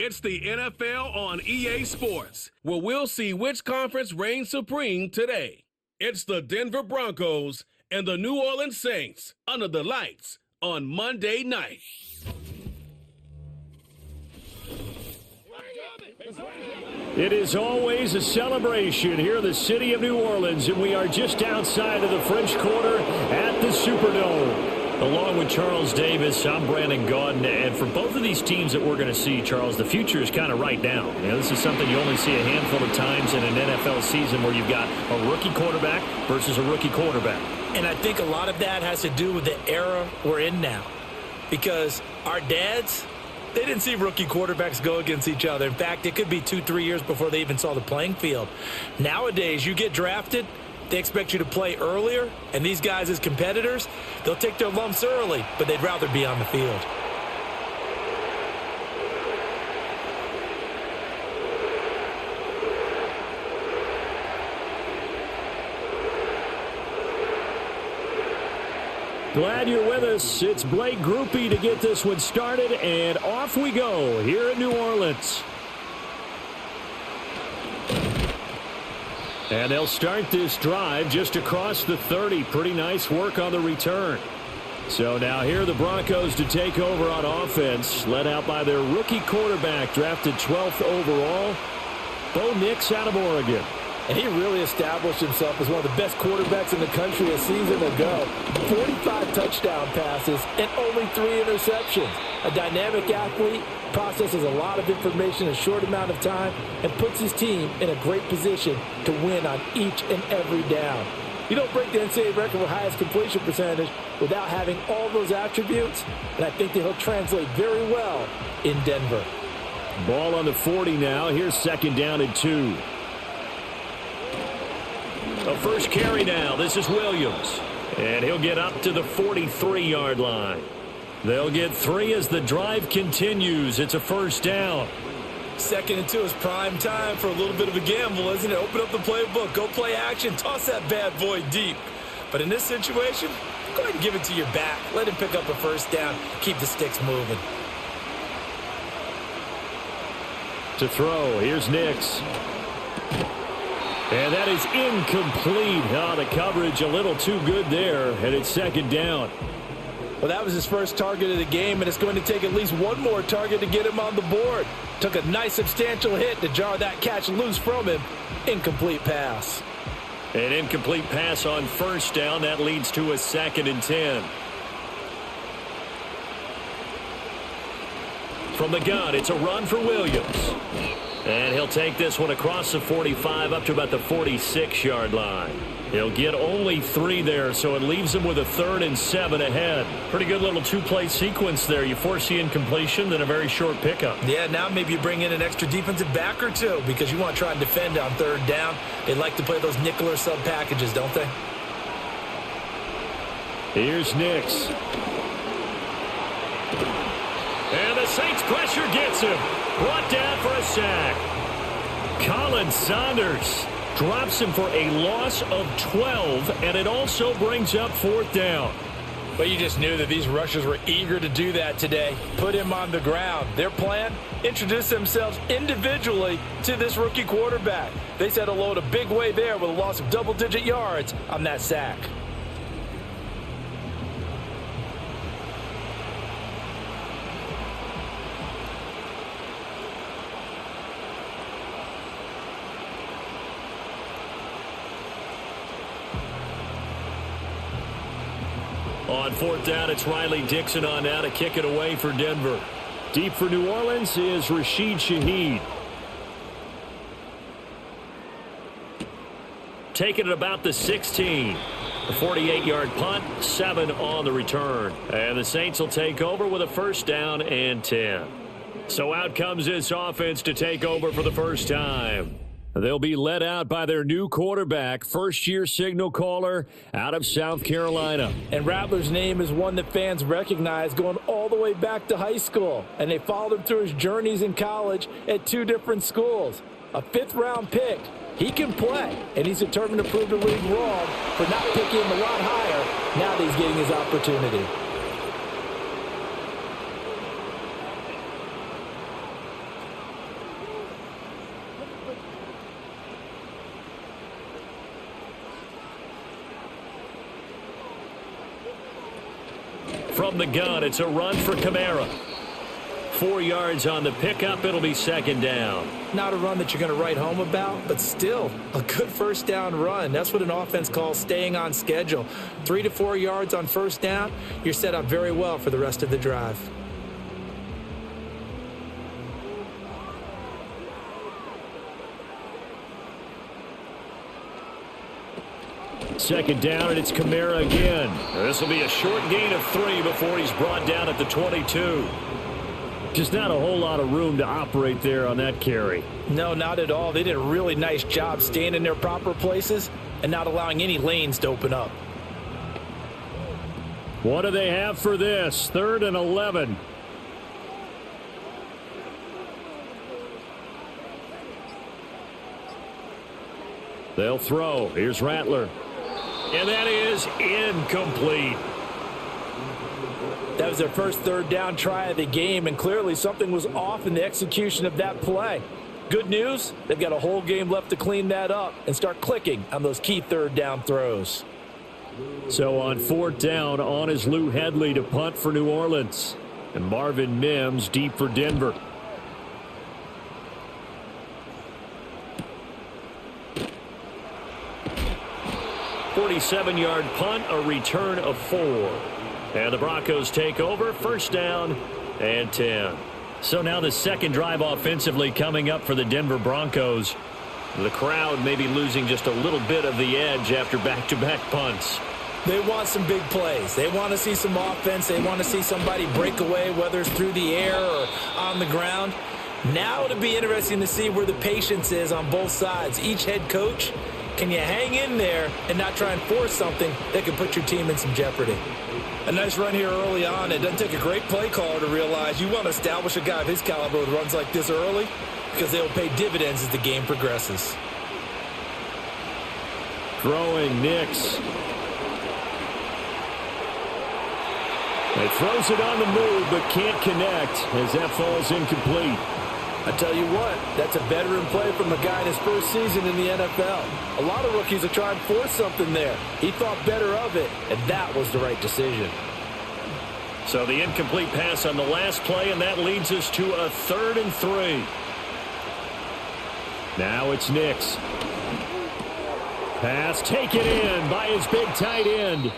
It's the NFL on EA Sports, where we'll see which conference reigns supreme today. It's the Denver Broncos and the New Orleans Saints under the lights on Monday night. It is always a celebration here in the city of New Orleans, and we are just outside of the French Quarter at the Superdome. Along with Charles Davis, I'm Brandon Gaudin, and for both of these teams that we're going to see, Charles, the future is kind of right now. You know, this is something you only see a handful of times in an NFL season where you've got a rookie quarterback versus a rookie quarterback. And I think a lot of that has to do with the era we're in now, because our dads, they didn't see rookie quarterbacks go against each other. In fact, it could be 2-3 years before they even saw the playing field. Nowadays, you get drafted, they expect you to play earlier, and these guys as competitors, they'll take their lumps early, but they'd rather be on the field. Glad you're with us. It's Blake Grupe to get this one started, and off we go here in New Orleans. And they'll start this drive just across the 30. Pretty nice work on the return. So now here are the Broncos to take over on offense, led out by their rookie quarterback, drafted 12th overall, Bo Nix out of Oregon. And he really established himself as one of the best quarterbacks in the country a season ago. 45 touchdown passes and only 3 interceptions. A dynamic athlete, processes a lot of information in a short amount of time, and puts his team in a great position to win on each and every down. You don't break the NCAA record for highest completion percentage without having all those attributes, and I think that he'll translate very well in Denver. Ball on the 40 now. Here's second down and 2. A first carry now. This is Williams. And he'll get up to the 43-yard line. They'll get 3 as the drive continues. It's a first down. 2nd and 2 is prime time for a little bit of a gamble, isn't it? Open up the playbook, go play action, toss that bad boy deep. But in this situation, go ahead and give it to your back. Let him pick up a first down. Keep the sticks moving. To throw, here's Nix. And that is incomplete. Oh, the coverage a little too good there, and it's second down. Well, that was his first target of the game, and it's going to take at least one more target to get him on the board. Took a nice substantial hit to jar that catch loose from him. Incomplete pass. An incomplete pass on first down. That leads to a 2nd and 10. From the gun, it's a run for Williams. And he'll take this one across the 45 up to about the 46-yard line. He'll get only 3 there, so it leaves him with a 3rd and 7 ahead. Pretty good little 2-play sequence there. You force the incompletion, then a very short pickup. Yeah, now maybe you bring in an extra defensive back or 2 because you want to try and defend on 3rd down. They like to play those nickel or sub packages, don't they? Here's Nix. And the Saints pressure gets him. Brought down for a sack. Colin Saunders drops him for a loss of 12, and it also brings up 4th down. But you just knew that these rushers were eager to do that today. Put him on the ground. Their plan? Introduce themselves individually to this rookie quarterback. They set a load a big way there with a loss of double-digit yards on that sack. On 4th down, it's Riley Dixon on now to kick it away for Denver. Deep for New Orleans is Rashid Shaheed. Taking it about the 16. A 48-yard punt, 7 on the return. And the Saints will take over with a first down and 10. So out comes this offense to take over for the first time. They'll be led out by their new quarterback, first-year signal caller out of South Carolina. And Rattler's name is one that fans recognize going all the way back to high school. And they followed him through his journeys in college at 2 different schools. A 5th-round pick. He can play, and he's determined to prove the league wrong for not picking him a lot higher now that he's getting his opportunity. from the gun. It's a run for Kamara. 4 yards on the pickup. It'll be second down. Not a run that you're going to write home about, but still a good first down run. That's what an offense calls staying on schedule. 3 to 4 yards on first down, you're set up very well for the rest of the drive. Second down, and it's Kamara again. This will be a short gain of 3 before he's brought down at the 22. Just not a whole lot of room to operate there on that carry. No, not at all. They did a really nice job staying in their proper places and not allowing any lanes to open up. What do they have for this? 3rd and 11. They'll throw. Here's Rattler. And that is incomplete. That was their first third down try of the game, and clearly something was off in the execution of that play. Good news, they've got a whole game left to clean that up and start clicking on those key third down throws. So on 4th down, on is Lou Hedley to punt for New Orleans. And Marvin Mims deep for Denver. "47-yard punt, a return of 4. And the Broncos take over, first down and 10. So now the second drive offensively coming up for the Denver Broncos. The crowd may be losing just a little bit of the edge after back-to-back punts. They want some big plays. They want to see some offense. They want to see somebody break away, whether it's through the air or on the ground. Now it'll be interesting to see where the patience is on both sides. Each head coach, can you hang in there and not try and force something that can put your team in some jeopardy? A nice run here early on. It doesn't take a great play caller to realize you want to establish a guy of his caliber with runs like this early because they'll pay dividends as the game progresses. Throwing Nix. He throws it on the move but can't connect as that falls incomplete. I tell you what, that's a veteran play from a guy in his first season in the NFL. A lot of rookies are trying to force something there. He thought better of it, and that was the right decision. So the incomplete pass on the last play, and that leads us to a 3rd and 3. Now it's Nix. Pass taken in by his big tight end.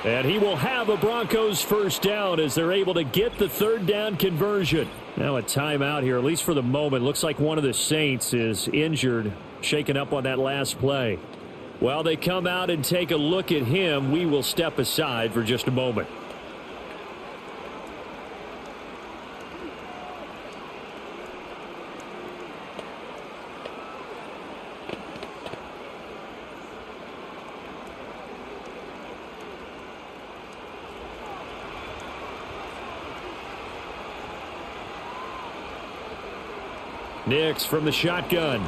And he will have a Broncos first down as they're able to get the 3rd down conversion. Now a timeout here, at least for the moment. Looks like one of the Saints is injured, shaken up on that last play. While they come out and take a look at him, we will step aside for just a moment. Nix from the shotgun.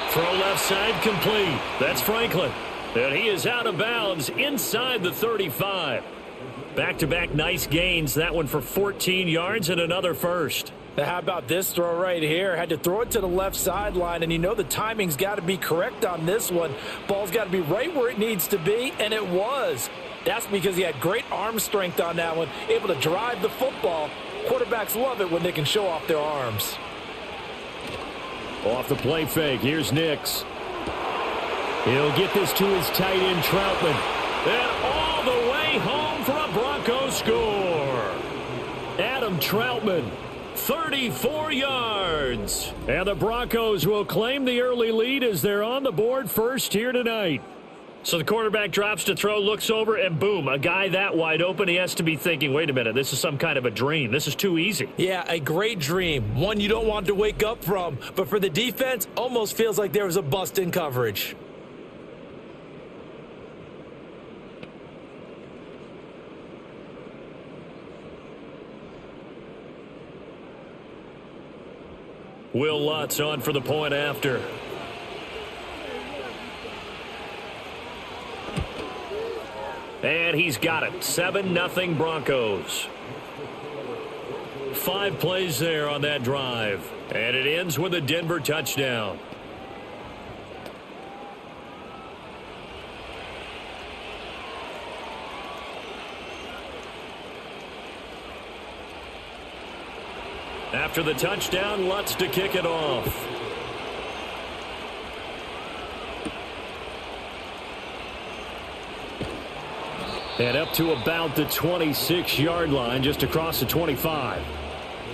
Throw left side complete. That's Franklin. And he is out of bounds inside the 35. Back-to-back nice gains. That one for 14 yards and another first. Now how about this throw right here? Had to throw it to the left sideline, and you know the timing's got to be correct on this one. Ball's got to be right where it needs to be, and it was. That's because he had great arm strength on that one, able to drive the football. Quarterbacks love it when they can show off their arms. Off the play fake, here's Nix. He'll get this to his tight end, Troutman. And all the way home for a Broncos score. Adam Troutman, 34 yards. And the Broncos will claim the early lead as they're on the board first here tonight. So the quarterback drops to throw, looks over, and boom, a guy that wide open. He has to be thinking, wait a minute, this is some kind of a dream. This is too easy. Yeah, a great dream. One you don't want to wake up from. But for the defense, almost feels like there was a bust in coverage. Will Lutz on for the point after. And he's got it. 7-0 Broncos. 5 plays there on that drive. And it ends with a Denver touchdown. After the touchdown, Lutz to kick it off. And up to about the 26-yard line, just across the 25.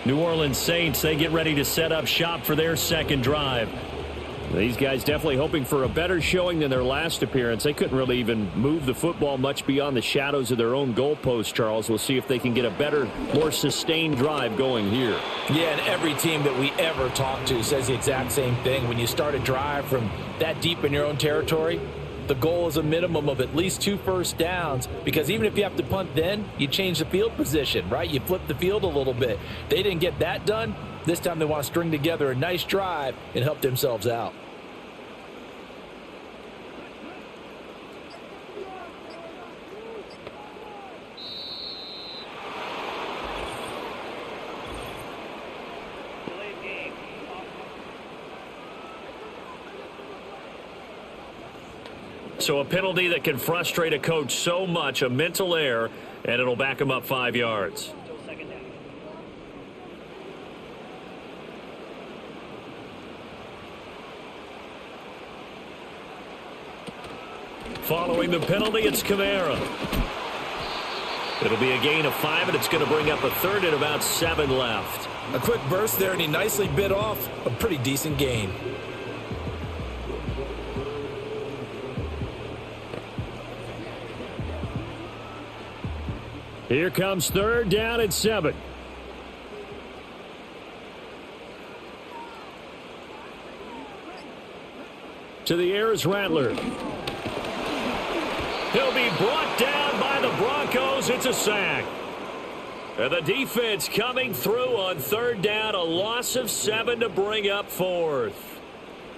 New Orleans Saints, they get ready to set up shop for their second drive. These guys definitely hoping for a better showing than their last appearance. They couldn't really even move the football much beyond the shadows of their own goalpost, Charles. We'll see if they can get a better, more sustained drive going here. Yeah, and every team that we ever talk to says the exact same thing. When you start a drive from that deep in your own territory, the goal is a minimum of at least 2 first downs, because even if you have to punt then, you change the field position, right? You flip the field a little bit. They didn't get that done. This time they want to string together a nice drive and help themselves out. So a penalty that can frustrate a coach so much, a mental error, and it'll back him up 5 yards. Following the penalty, it's Kamara. It'll be a gain of 5, and it's going to bring up a third and about 7 left. A quick burst there, and he nicely bit off a pretty decent gain. Here comes third down and 7. To the air is Rattler. He'll be brought down by the Broncos. It's a sack. And the defense coming through on third down. A loss of 7 to bring up fourth.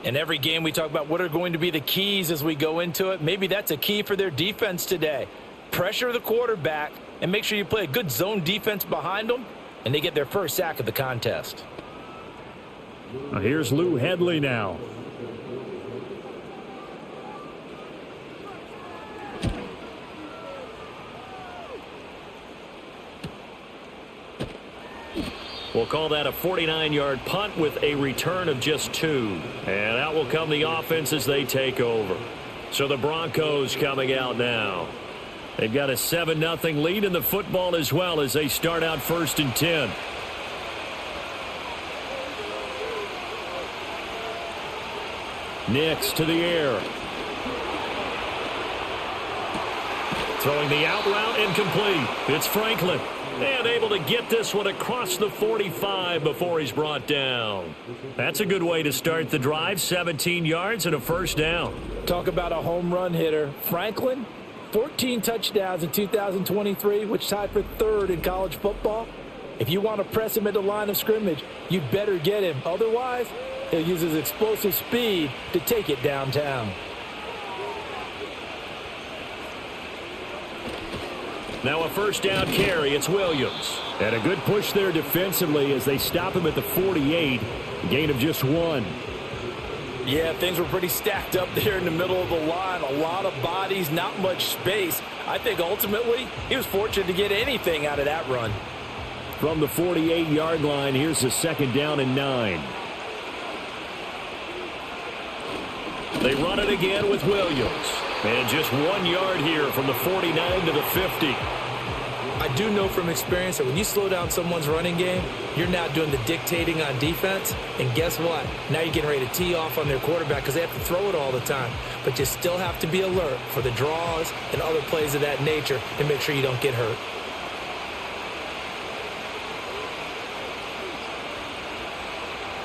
In every game we talk about what are going to be the keys as we go into it. Maybe that's a key for their defense today. Pressure the quarterback and make sure you play a good zone defense behind them, and they get their first sack of the contest. Here's Lou Hedley now. We'll call that a 49-yard punt with a return of just 2. And out will come the offense as they take over. So the Broncos coming out now. They've got a 7-0 lead in the football as well as they start out 1st and 10. Next to the air. Throwing the out route incomplete. It's Franklin. And able to get this one across the 45 before he's brought down. That's a good way to start the drive. 17 yards and a first down. Talk about a home run hitter. Franklin, 14 touchdowns in 2023, which tied for 3rd in college football. If you want to press him at the line of scrimmage, you better get him. Otherwise, he'll use his explosive speed to take it downtown. Now a first down carry. It's Williams. And a good push there defensively as they stop him at the 48. Gain of just 1. Yeah, things were pretty stacked up there in the middle of the line. A lot of bodies, not much space. I think ultimately he was fortunate to get anything out of that run. From the 48-yard line, here's the 2nd down and 9. They run it again with Williams. And just 1 yard here from the 49 to the 50. I do know from experience that when you slow down someone's running game, you're now doing the dictating on defense. And guess what? Now you're getting ready to tee off on their quarterback because they have to throw it all the time. But you still have to be alert for the draws and other plays of that nature and make sure you don't get hurt.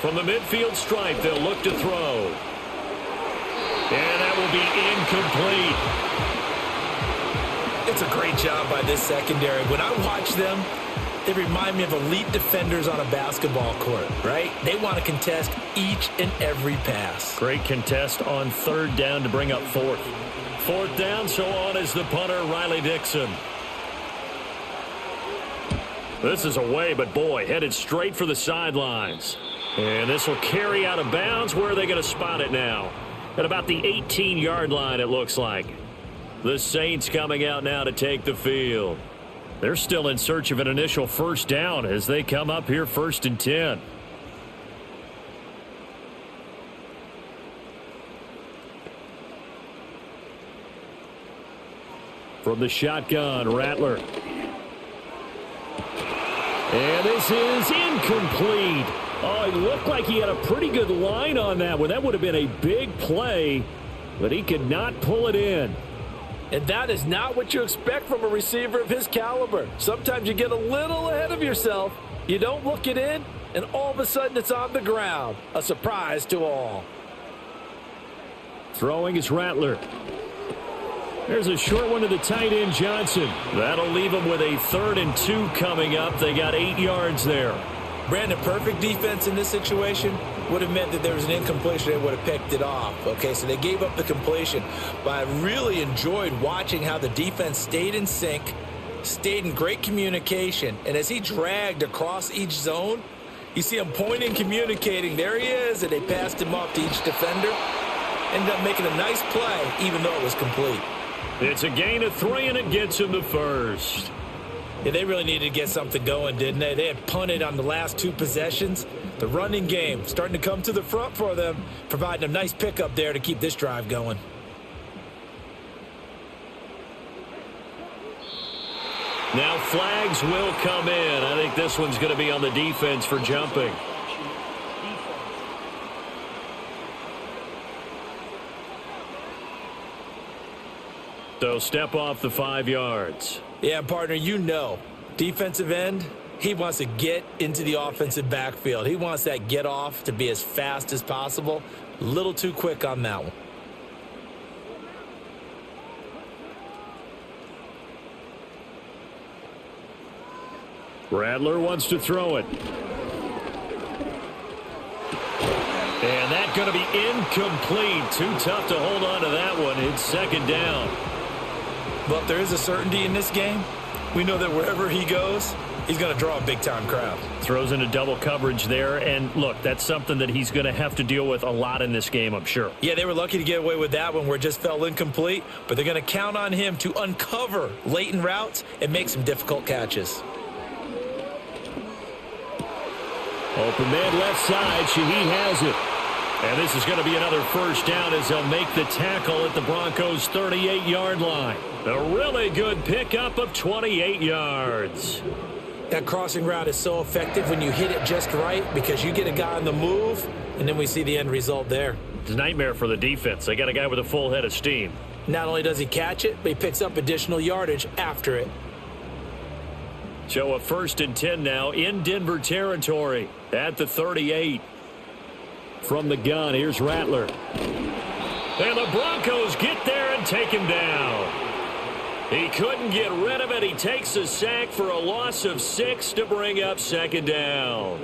From the midfield stripe, they'll look to throw. And that will be incomplete. It's a great job by this secondary. When I watch them, they remind me of elite defenders on a basketball court, right? They want to contest each and every pass. Great contest on 3rd down to bring up 4th. 4th down, so on is the punter, Riley Dixon. This is away, but boy, headed straight for the sidelines. And this will carry out of bounds. Where are they going to spot it now? At about the 18-yard line, it looks like. The Saints coming out now to take the field. They're still in search of an initial first down as they come up here 1st and 10. From the shotgun, Rattler. And this is incomplete. Oh, it looked like he had a pretty good line on that one. That would have been a big play, but he could not pull it in. And that is not what you expect from a receiver of his caliber. Sometimes you get a little ahead of yourself. You don't look it in, and all of a sudden it's on the ground. A surprise to all. Throwing is Rattler. There's a short one to the tight end, Johnson. That'll leave them with a 3rd and 2 coming up. They got 8 yards there. Brandon, perfect defense in this situation would have meant that there was an incompletion. They would have picked it off. Okay, so they gave up the completion. But I really enjoyed watching how the defense stayed in sync, stayed in great communication. And as he dragged across each zone, you see him pointing, communicating. There he is, and they passed him off to each defender. Ended up making a nice play, even though it was complete. It's a gain of 3, and it gets him the first. Yeah, they really needed to get something going, didn't they? They had punted on the last 2 possessions. The running game starting to come to the front for them, providing a nice pickup there to keep this drive going. Now flags will come in. I think this one's going to be on the defense for jumping. So step off the 5 yards. Yeah, partner, you know, defensive end, he wants to get into the offensive backfield. He wants that get off to be as fast as possible. A little too quick on that one. Rattler wants to throw it. And that's going to be incomplete. Too tough to hold on to that one. It's 2nd down. But there is a certainty in this game. We know that wherever he goes, he's going to draw a big-time crowd. Throws into double coverage there. And, look, that's something that he's going to have to deal with a lot in this game, I'm sure. Yeah, they were lucky to get away with that one where it just fell incomplete. But they're going to count on him to uncover latent routes and make some difficult catches. Open man left side. Shaheed has it. And this is going to be another first down as they'll make the tackle at the Broncos' 38-yard line. A really good pickup of 28 yards. That crossing route is so effective when you hit it just right because you get a guy on the move, and then we see the end result there. It's a nightmare for the defense. They got a guy with a full head of steam. Not only does he catch it, but he picks up additional yardage after it. So a 1st and 10 now in Denver territory at the 38. From the gun, here's Rattler. And the Broncos get there and take him down. He couldn't get rid of it. He takes a sack for a loss of 6 to bring up 2nd down.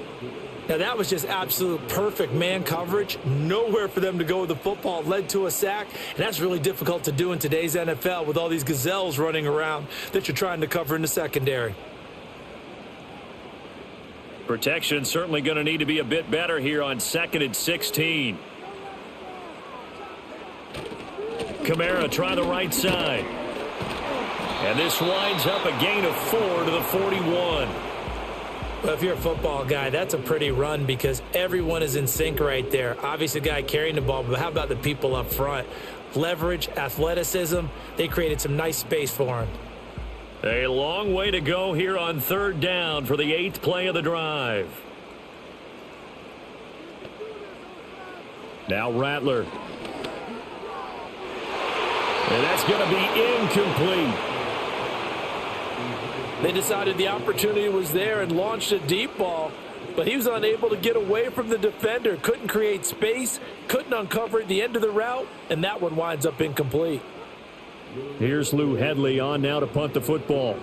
Now, that was just absolute perfect man coverage. Nowhere for them to go with the football. Led to a sack, and that's really difficult to do in today's NFL with all these gazelles running around that you're trying to cover in the secondary. Protection certainly going to need to be a bit better here on 2nd and 16. Kamara try the right side. And this winds up a gain of 4 to the 41. Well, if you're a football guy, that's a pretty run because everyone is in sync right there. Obviously, the guy carrying the ball, but how about the people up front? Leverage, athleticism, they created some nice space for him. A long way to go here on 3rd down for the 8th play of the drive. Now Rattler. And that's going to be incomplete. They decided the opportunity was there and launched a deep ball, but he was unable to get away from the defender. Couldn't create space, couldn't uncover the end of the route, and that one winds up incomplete. Here's Lou Headley on now to punt the football.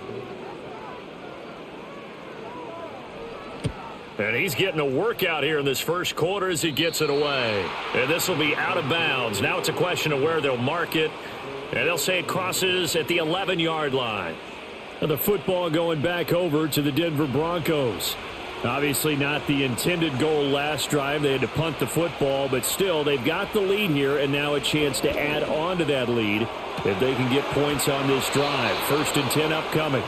And he's getting a workout here in this first quarter as he gets it away. And this will be out of bounds. Now it's a question of where they'll mark it. And they'll say it crosses at the 11-yard line. And the football going back over to the Denver Broncos. Obviously not the intended goal last drive. They had to punt the football, but still they've got the lead here and now a chance to add on to that lead if they can get points on this drive. 1st and 10 upcoming.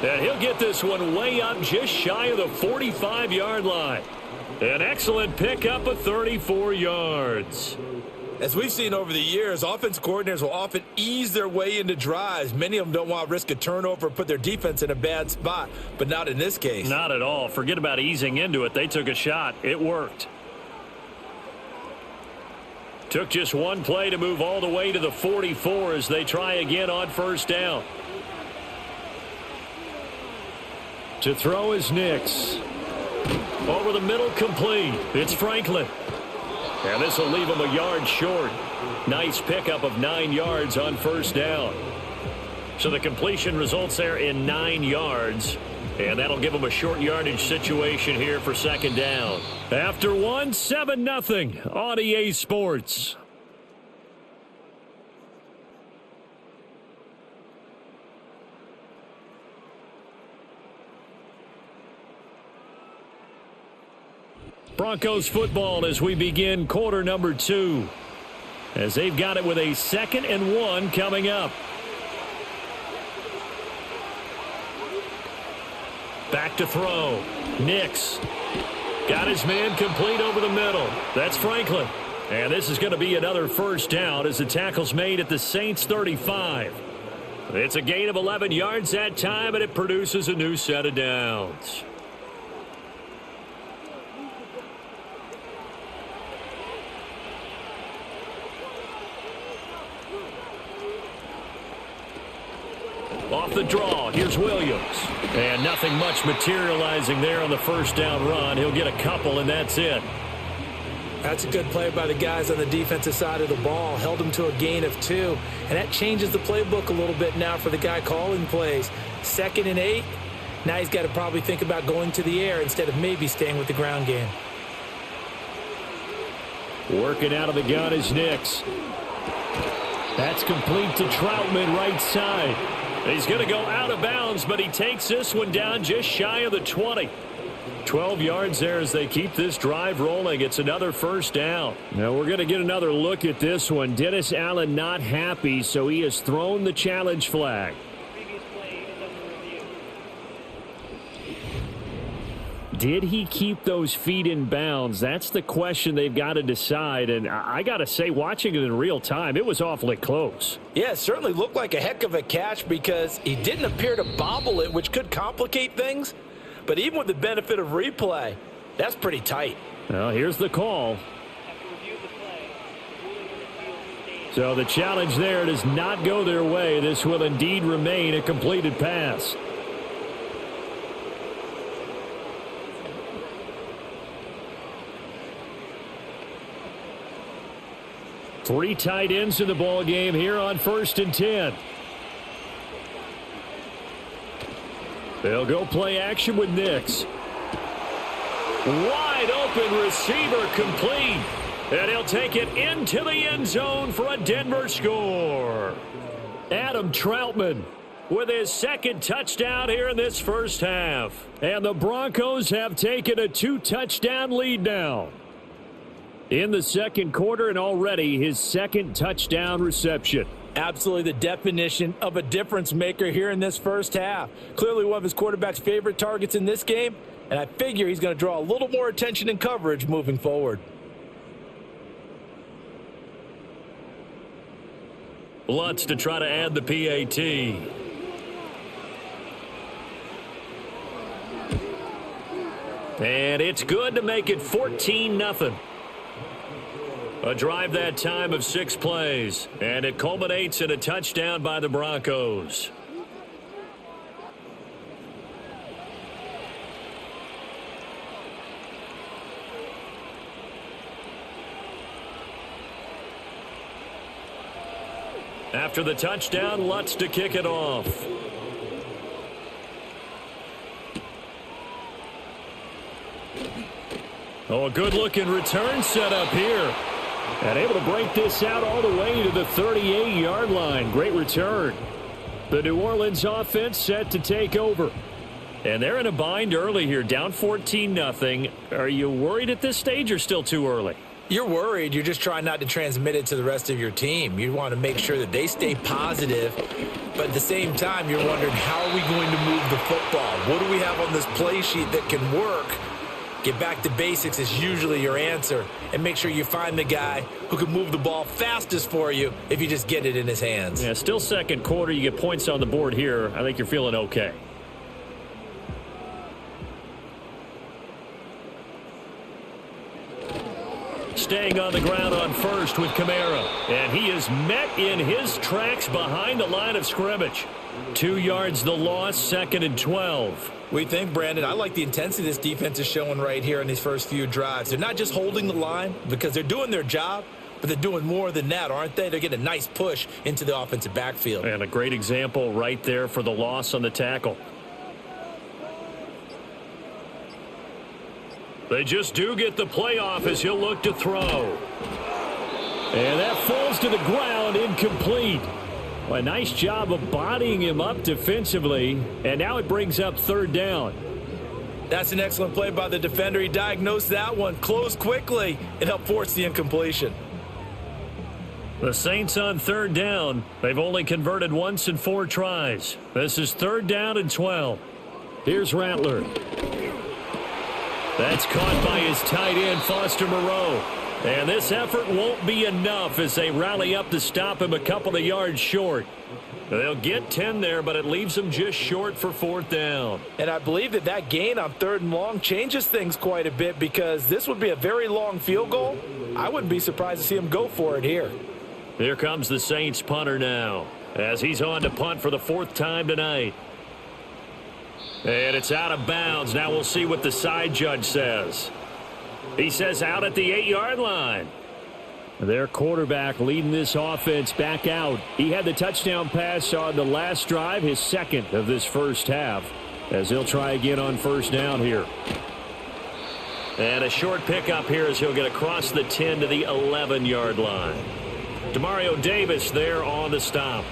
And he'll get this one way up just shy of the 45-yard line. An excellent pickup of 34 yards. As we've seen over the years, offense coordinators will often ease their way into drives. Many of them don't want to risk a turnover or put their defense in a bad spot, but not in this case. Not at all. Forget about easing into it. They took a shot. It worked. Took just one play to move all the way to the 44 as they try again on first down. To throw is Nix. Over the middle, complete. It's Franklin. And this will leave him a yard short. Nice pickup of 9 yards on first down. So the completion results there in 9 yards. And that'll give him a short yardage situation here for second down. After one, 7-0 on EA Sports. Broncos football as we begin quarter number 2. As they've got it with a 2nd and 1 coming up. Back to throw. Nix. Got his man complete over the middle. That's Franklin. And this is going to be another first down as the tackle's made at the Saints 35. It's a gain of 11 yards that time, and it produces a new set of downs. Off the draw, here's Williams. And nothing much materializing there on the first down run. He'll get a couple, and that's it. That's a good play by the guys on the defensive side of the ball. Held him to a gain of 2. And that changes the playbook a little bit now for the guy calling plays. 2nd and 8. Now he's got to probably think about going to the air instead of maybe staying with the ground game. Working out of the gun is Nix. That's complete to Troutman, right side. He's going to go out of bounds, but he takes this one down just shy of the 20. 12 yards there as they keep this drive rolling. It's another first down. Now we're going to get another look at this one. Dennis Allen not happy, so he has thrown the challenge flag. Did he keep those feet in bounds? That's the question they've got to decide. And I got to say, watching it in real time, it was awfully close. Yeah, it certainly looked like a heck of a catch because he didn't appear to bobble it, which could complicate things. But even with the benefit of replay, that's pretty tight. Well, here's the call. So the challenge there does not go their way. This will indeed remain a completed pass. Three tight ends in the ball game here on 1st and 10. They'll go play action with Nix. Wide open receiver complete. And he'll take it into the end zone for a Denver score. Adam Troutman with his 2nd touchdown here in this first half. And the Broncos have taken a 2-touchdown lead now in the second quarter, and already his 2nd touchdown reception. Absolutely the definition of a difference maker here in this first half. Clearly one of his quarterback's favorite targets in this game, and I figure he's going to draw a little more attention and coverage moving forward. Lutz to try to add the PAT. And it's good to make it 14-0. A drive that time of 6 plays, and it culminates in a touchdown by the Broncos. After the touchdown, Lutz to kick it off. Oh, a good-looking return set up here. And able to break this out all the way to the 38-yard line. Great return. The New Orleans offense set to take over. And they're in a bind early here, down 14-0. Are you worried at this stage or still too early? You're worried. You're just trying not to transmit it to the rest of your team. You want to make sure that they stay positive, but at the same time, you're wondering, how are we going to move the football? What do we have on this play sheet that can work? Get back to basics is usually your answer, and make sure you find the guy who can move the ball fastest for you if you just get it in his hands. Yeah, still second quarter. You get points on the board here. I think you're feeling okay. Staying on the ground on first with Kamara. And he is met in his tracks behind the line of scrimmage. 2 yards the loss, 2nd and 12. We think, Brandon, I like the intensity this defense is showing right here in these first few drives. They're not just holding the line because they're doing their job, but they're doing more than that, aren't they? They're getting a nice push into the offensive backfield. And a great example right there for the loss on the tackle. They just do get the playoff as he'll look to throw. And that falls to the ground, incomplete. Well, a nice job of bodying him up defensively, and now it brings up 3rd down. That's an excellent play by the defender. He diagnosed that one, closed quickly, and helped force the incompletion. The Saints on 3rd down. They've only converted once in 4 tries. This is 3rd down and 12. Here's Rattler. That's caught by his tight end, Foster Moreau. And this effort won't be enough as they rally up to stop him a couple of yards short. They'll get 10 there, but it leaves them just short for 4th down. And I believe that gain on 3rd and long changes things quite a bit, because this would be a very long field goal. I wouldn't be surprised to see him go for it here. Here comes the Saints punter now as he's on to punt for the 4th time tonight. And it's out of bounds. Now we'll see what the side judge says. He says out at the 8-yard line. Their quarterback leading this offense back out. He had the touchdown pass on the last drive, his 2nd of this first half, as he'll try again on 1st down here. And a short pickup here as he'll get across the 10 to the 11-yard line. Demario Davis there on the stop.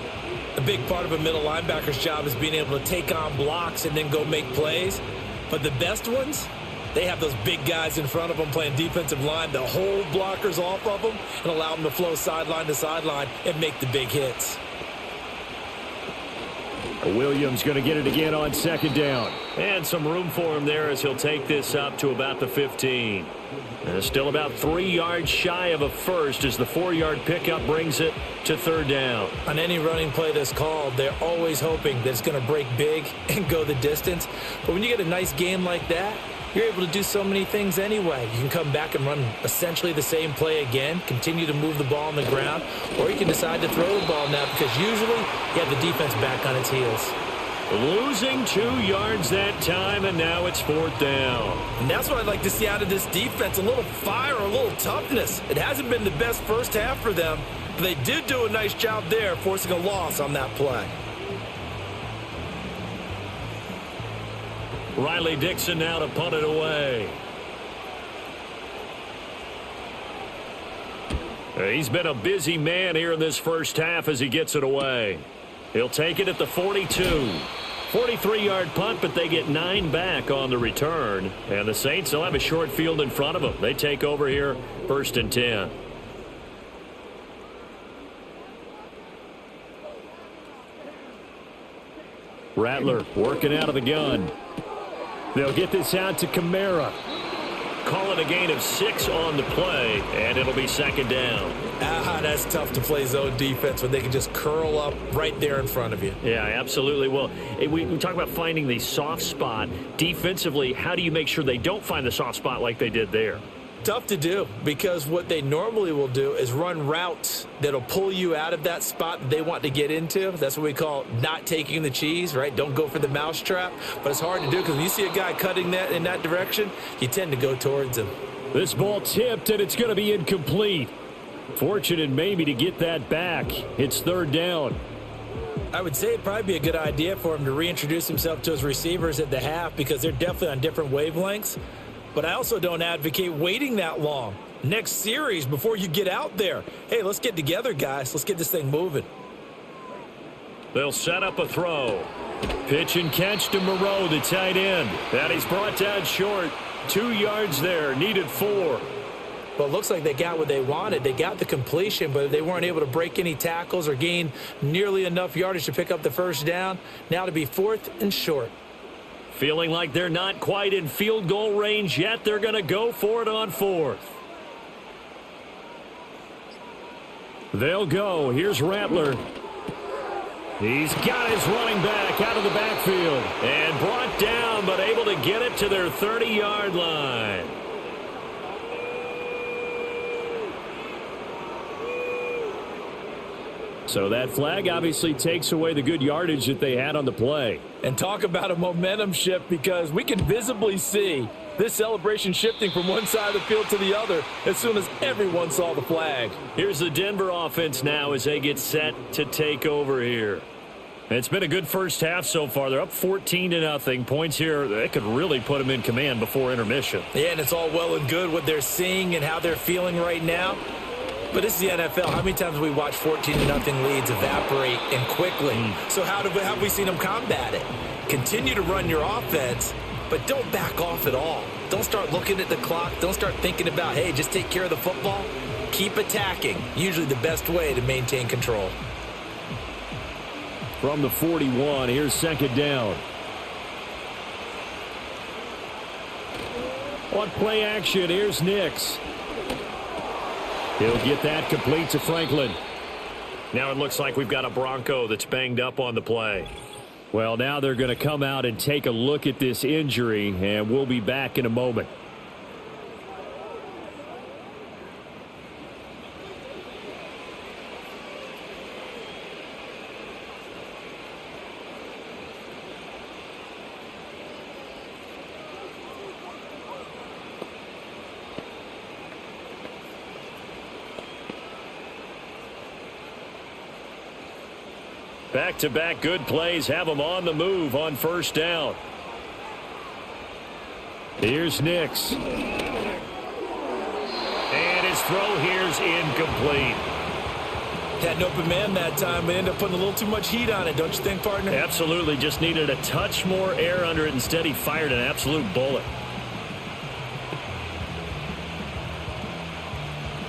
A big part of a middle linebacker's job is being able to take on blocks and then go make plays. But the best ones, they have those big guys in front of them playing defensive line that hold blockers off of them and allow them to flow sideline to sideline and make the big hits. Williams going to get it again on 2nd down. And some room for him there as he'll take this up to about the 15. And still about 3 yards shy of a first as the 4-yard pickup brings it to 3rd down. On any running play that's called, they're always hoping that it's going to break big and go the distance. But when you get a nice game like that, you're able to do so many things anyway. You can come back and run essentially the same play again, continue to move the ball on the ground, or you can decide to throw the ball now because usually you have the defense back on its heels. Losing 2 yards that time, and now it's 4th down. And that's what I'd like to see out of this defense, a little fire, a little toughness. It hasn't been the best first half for them, but they did do a nice job there forcing a loss on that play. Riley Dixon now to punt it away. He's been a busy man here in this first half as he gets it away. He'll take it at the 42. 43-yard punt, but they get 9 back on the return. And the Saints will have a short field in front of them. They take over here, 1st and 10. Rattler working out of the gun. They'll get this out to Kamara. Call it a gain of 6 on the play, and it'll be 2nd down. That's tough to play zone defense when they can just curl up right there in front of you. Yeah, absolutely. Well, we talk about finding the soft spot. Defensively, how do you make sure they don't find the soft spot like they did there? Tough to do, because what they normally will do is run routes that'll pull you out of that spot that they want to get into. That's what we call not taking the cheese, right? Don't go for the mousetrap. But it's hard to do because when you see a guy cutting that in that direction, you tend to go towards him. This ball tipped, and it's going to be incomplete. Fortunate maybe to get that back. It's 3rd down. I would say it'd probably be a good idea for him to reintroduce himself to his receivers at the half because they're definitely on different wavelengths. But I also don't advocate waiting that long. Next series before you get out there. Hey, let's get together, guys. Let's get this thing moving. They'll set up a throw. Pitch and catch to Moreau, the tight end. And he's brought down short. 2 yards there, needed 4. Well, it looks like they got what they wanted. They got the completion, but they weren't able to break any tackles or gain nearly enough yardage to pick up the first down. Now to be 4th and short. Feeling like they're not quite in field goal range yet. They're going to go for it on 4th. They'll go. Here's Rattler. He's got his running back out of the backfield and brought down, but able to get it to their 30-yard line. So that flag obviously takes away the good yardage that they had on the play. And talk about a momentum shift, because we can visibly see this celebration shifting from one side of the field to the other as soon as everyone saw the flag. Here's the Denver offense now as they get set to take over here. It's been a good first half so far. They're up 14-0. Points here, they could really put them in command before intermission. Yeah, and it's all well and good what they're seeing and how they're feeling right now. But this is the NFL. How many times have we watched 14-0 leads evaporate and quickly? So how have we seen them combat it? Continue to run your offense, but don't back off at all. Don't start looking at the clock. Don't start thinking about, hey, just take care of the football. Keep attacking. Usually the best way to maintain control. From the 41, here's 2nd down. On play action, here's Nix. He'll get that complete to Franklin. Now it looks like we've got a Bronco that's banged up on the play. Well, now they're going to come out and take a look at this injury, and we'll be back in a moment. Back-to-back good plays have them on the move on 1st down. Here's Nix. And his throw here's incomplete. Had an open man that time, but ended up putting a little too much heat on it, don't you think, partner? Absolutely. Just needed a touch more air under it. Instead, he fired an absolute bullet.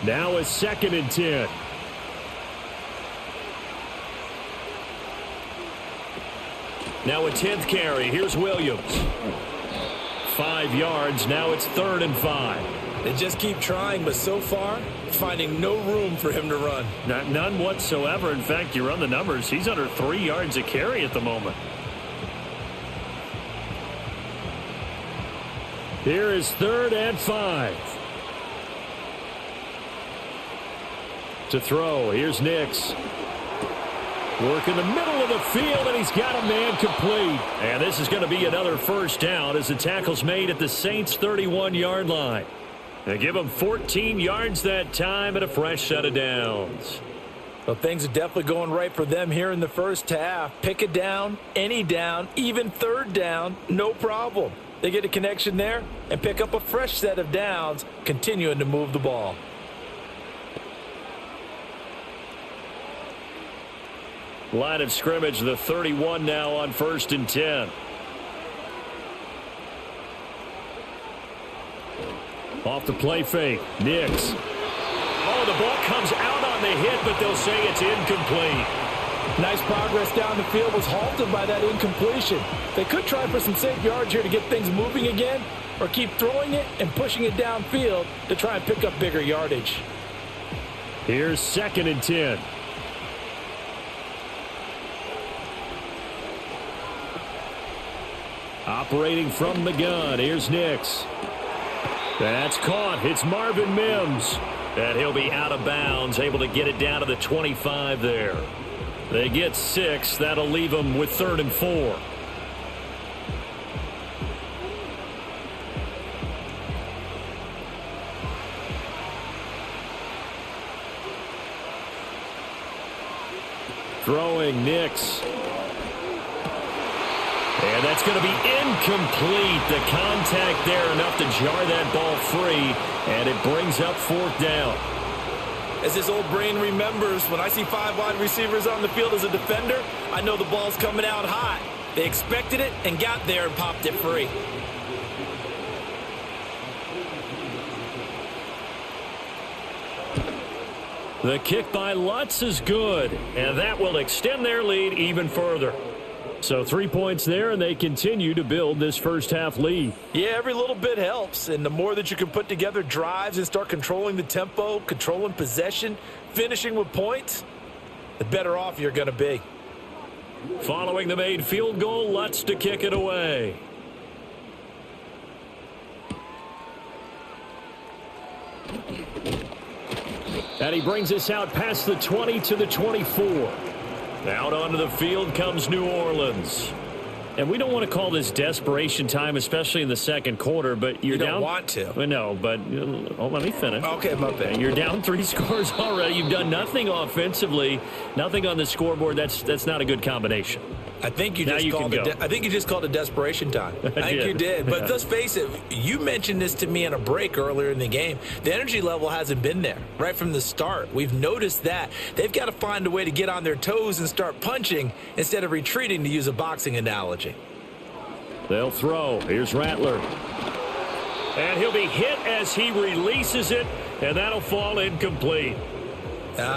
Now it's 2nd and 10. Now a 10th carry. Here's Williams. 5 yards. Now it's 3rd and 5. They just keep trying, but so far, finding no room for him to run. None whatsoever. In fact, you run the numbers. He's under 3 yards a carry at the moment. Here is 3rd and 5. To throw. Here's Nix. Work in the middle of the field, and he's got a man complete. And this is going to be another 1st down as the tackle's made at the Saints' 31-yard line. They give them 14 yards that time and a fresh set of downs. Well, things are definitely going right for them here in the first half. Pick a down, any down, even 3rd down, no problem. They get a connection there and pick up a fresh set of downs, continuing to move the ball. Line of scrimmage, the 31 now on 1st and 10. Off the play fake, Nix. Oh, the ball comes out on the hit, but they'll say it's incomplete. Nice progress down the field, was halted by that incompletion. They could try for some safe yards here to get things moving again, or keep throwing it and pushing it downfield to try and pick up bigger yardage. Here's 2nd and 10. Operating from the gun, here's Nix. That's caught. It's Marvin Mims. And he'll be out of bounds, able to get it down to the 25 there. They get 6. That'll leave them with 3rd and 4. Throwing Nix. And that's going to be incomplete. The contact there enough to jar that ball free, and it brings up 4th down. As his old brain remembers, when I see 5 wide receivers on the field as a defender, I know the ball's coming out hot. They expected it and got there and popped it free. The kick by Lutz is good, and that will extend their lead even further. So 3 points there, and they continue to build this first-half lead. Yeah, every little bit helps, and the more that you can put together drives and start controlling the tempo, controlling possession, finishing with points, the better off you're going to be. Following the made field goal, Lutz to kick it away. And he brings us out past the 20 to the 24. Out onto the field comes New Orleans. And we don't want to call this desperation time, especially in the second quarter, but you're down. You don't want to. No, but let me finish. Okay, my bad. You're down 3 scores already. You've done nothing offensively, nothing on the scoreboard. That's not a good combination. I think you just called it desperation time. I think you did. But let's face it, you mentioned this to me in a break earlier in the game. The energy level hasn't been there right from the start. We've noticed that. They've got to find a way to get on their toes and start punching instead of retreating, to use a boxing analogy. They'll throw. Here's Rattler. And he'll be hit as he releases it, and that'll fall incomplete.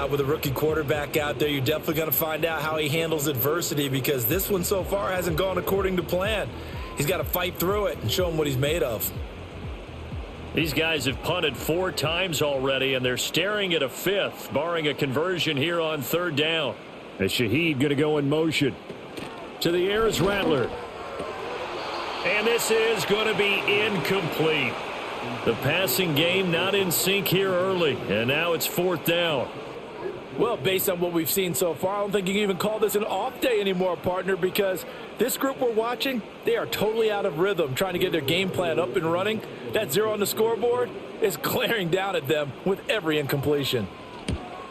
With a rookie quarterback out there, you're definitely going to find out how he handles adversity, because this one so far hasn't gone according to plan. He's got to fight through it and show him what he's made of. These guys have punted 4 times already, and they're staring at a 5th, barring a conversion here on 3rd down. As Shaheed going to go in motion. To the air is Rattler. And this is going to be incomplete. The passing game not in sync here early, and now it's 4th down. Well, based on what we've seen so far, I don't think you can even call this an off day anymore, partner, because this group we're watching, they are totally out of rhythm, trying to get their game plan up and running. That 0 on the scoreboard is glaring down at them with every incompletion.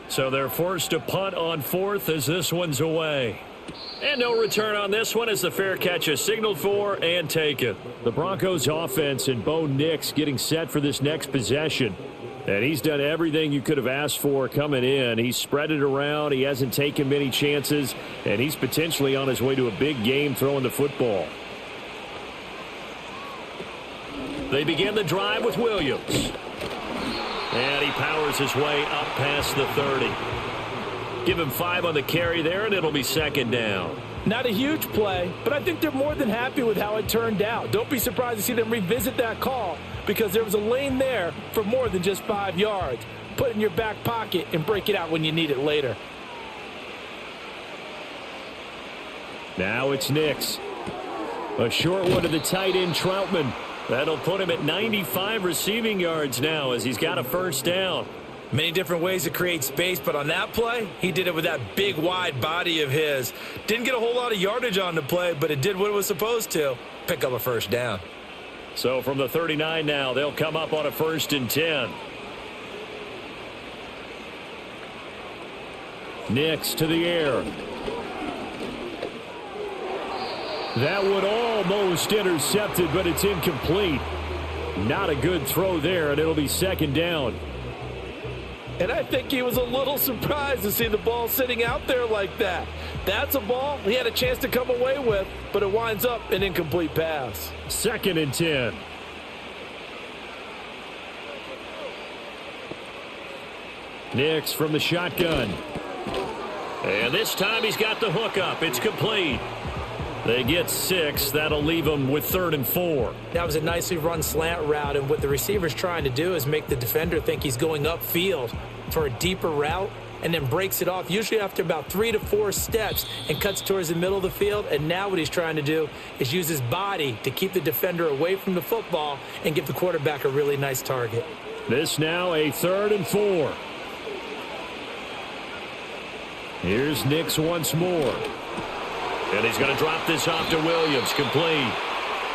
So they're forced to punt on 4th as this one's away. And no return on this one as the fair catch is signaled for and taken. The Broncos offense and Bo Nix getting set for this next possession. And he's done everything you could have asked for coming in. He's spread it around. He hasn't taken many chances. And he's potentially on his way to a big game throwing the football. They begin the drive with Williams. And he powers his way up past the 30. Give him 5 on the carry there, and it'll be 2nd down. Not a huge play, but I think they're more than happy with how it turned out. Don't be surprised to see them revisit that call, because there was a lane there for more than just 5 yards. Put it in your back pocket and break it out when you need it later. Now it's Nix. A short one to the tight end, Troutman. That'll put him at 95 receiving yards now as he's got a 1st down. Many different ways to create space, but on that play, he did it with that big, wide body of his. Didn't get a whole lot of yardage on the play, but it did what it was supposed to. Pick up a 1st down. So from the 39 now, they'll come up on a 1st and 10. Nix to the air. That one almost intercepted, but it's incomplete. Not a good throw there, and it'll be 2nd down. And I think he was a little surprised to see the ball sitting out there like that. That's a ball he had a chance to come away with, but it winds up an incomplete pass. 2nd and 10. Nix from the shotgun. And this time he's got the hook up. It's complete. They get 6. That'll leave them with 3rd and 4. That was a nicely run slant route, and what the receiver's trying to do is make the defender think he's going upfield for a deeper route, and then breaks it off, usually after about 3 to 4 steps, and cuts towards the middle of the field. And now what he's trying to do is use his body to keep the defender away from the football and give the quarterback a really nice target. This now a 3rd and 4. Here's Nix once more. And he's going to drop this off to Williams. Complete.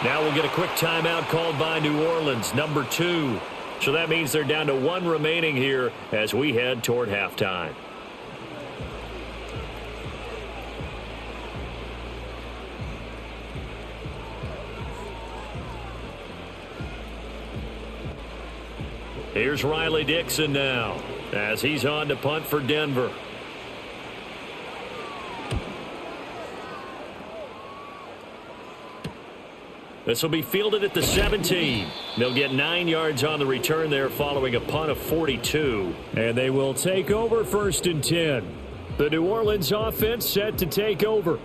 Now we'll get a quick timeout called by New Orleans, number 2. So that means they're down to 1 remaining here as we head toward halftime. Here's Riley Dixon now as he's on to punt for Denver. This will be fielded at the 17. They'll get 9 yards on the return there following a punt of 42. And they will take over 1st and 10. The New Orleans offense set to take over.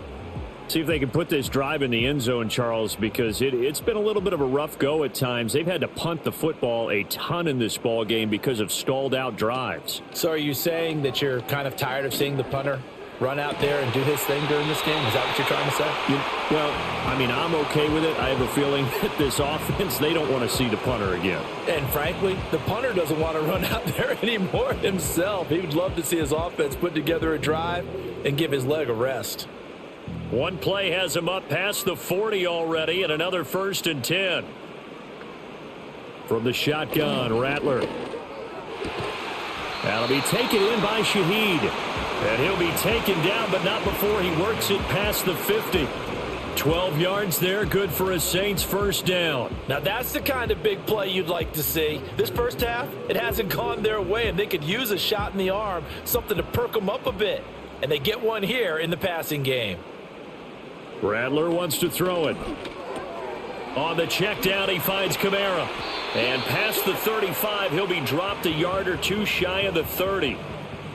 See if they can put this drive in the end zone, Charles, because it's been a little bit of a rough go at times. They've had to punt the football a ton in this ball game because of stalled out drives. So are you saying that you're kind of tired of seeing the punter run out there and do his thing during this game? Is that what you're trying to say? Well, I mean, I'm okay with it. I have a feeling that this offense, they don't want to see the punter again. And frankly, the punter doesn't want to run out there anymore himself. He would love to see his offense put together a drive and give his leg a rest. One play has him up past the 40 already, and another 1st and 10. From the shotgun, Rattler. That'll be taken in by Shaheed. And he'll be taken down, but not before he works it past the 50. 12 yards there, good for a Saints first down. Now that's the kind of big play you'd like to see. This first half, it hasn't gone their way, and they could use a shot in the arm, something to perk them up a bit. And they get one here in the passing game. Rattler wants to throw it. On the check down, he finds Kamara. And past the 35, he'll be dropped a yard or two shy of the 30.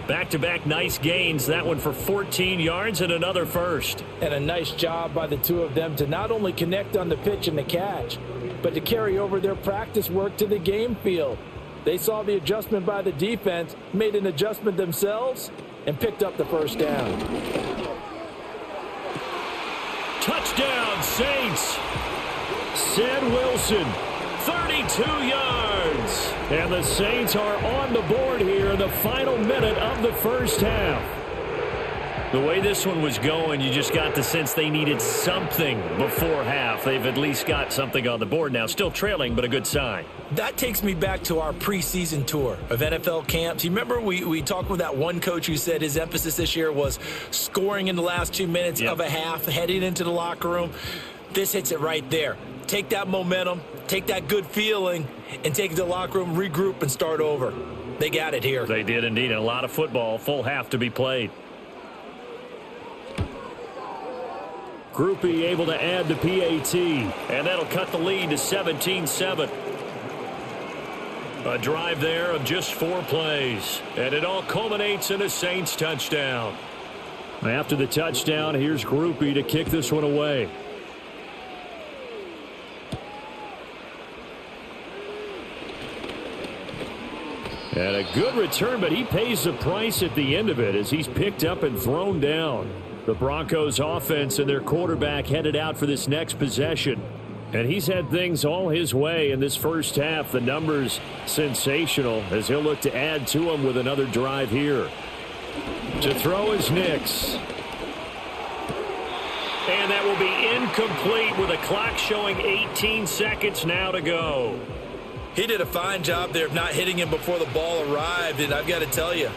Back-to-back nice gains, that one for 14 yards and another first. And a nice job by the two of them to not only connect on the pitch and the catch, but to carry over their practice work to the game field. They saw the adjustment by the defense, made an adjustment themselves, and picked up the first down. Touchdown, Saints. Ced Wilson, 32 yards. And the Saints are on the board here in the final minute of the first half. The way this one was going, you just got the sense they needed something before half. They've at least got something on the board now. Still trailing, but a good sign. That takes me back to our preseason tour of NFL camps. You remember we talked with that one coach who said his emphasis this year was scoring in the last 2 minutes of a half, heading into the locker room. This hits it right there. Take that momentum, take that good feeling, and take it to the locker room, regroup, and start over. They got it here. They did indeed. And a lot of football, full half to be played. Groupie able to add the PAT, and that'll cut the lead to 17-7. A drive there of just 4 plays, and it all culminates in a Saints touchdown. After the touchdown, here's Groupie to kick this one away. And a good return, but he pays the price at the end of it as he's picked up and thrown down. The Broncos offense and their quarterback headed out for this next possession. And he's had things all his way in this first half. The numbers sensational as he'll look to add to them with another drive here. To throw is Nix. And that will be incomplete with a clock showing 18 seconds now to go. He did a fine job there of not hitting him before the ball arrived, and I've got to tell you,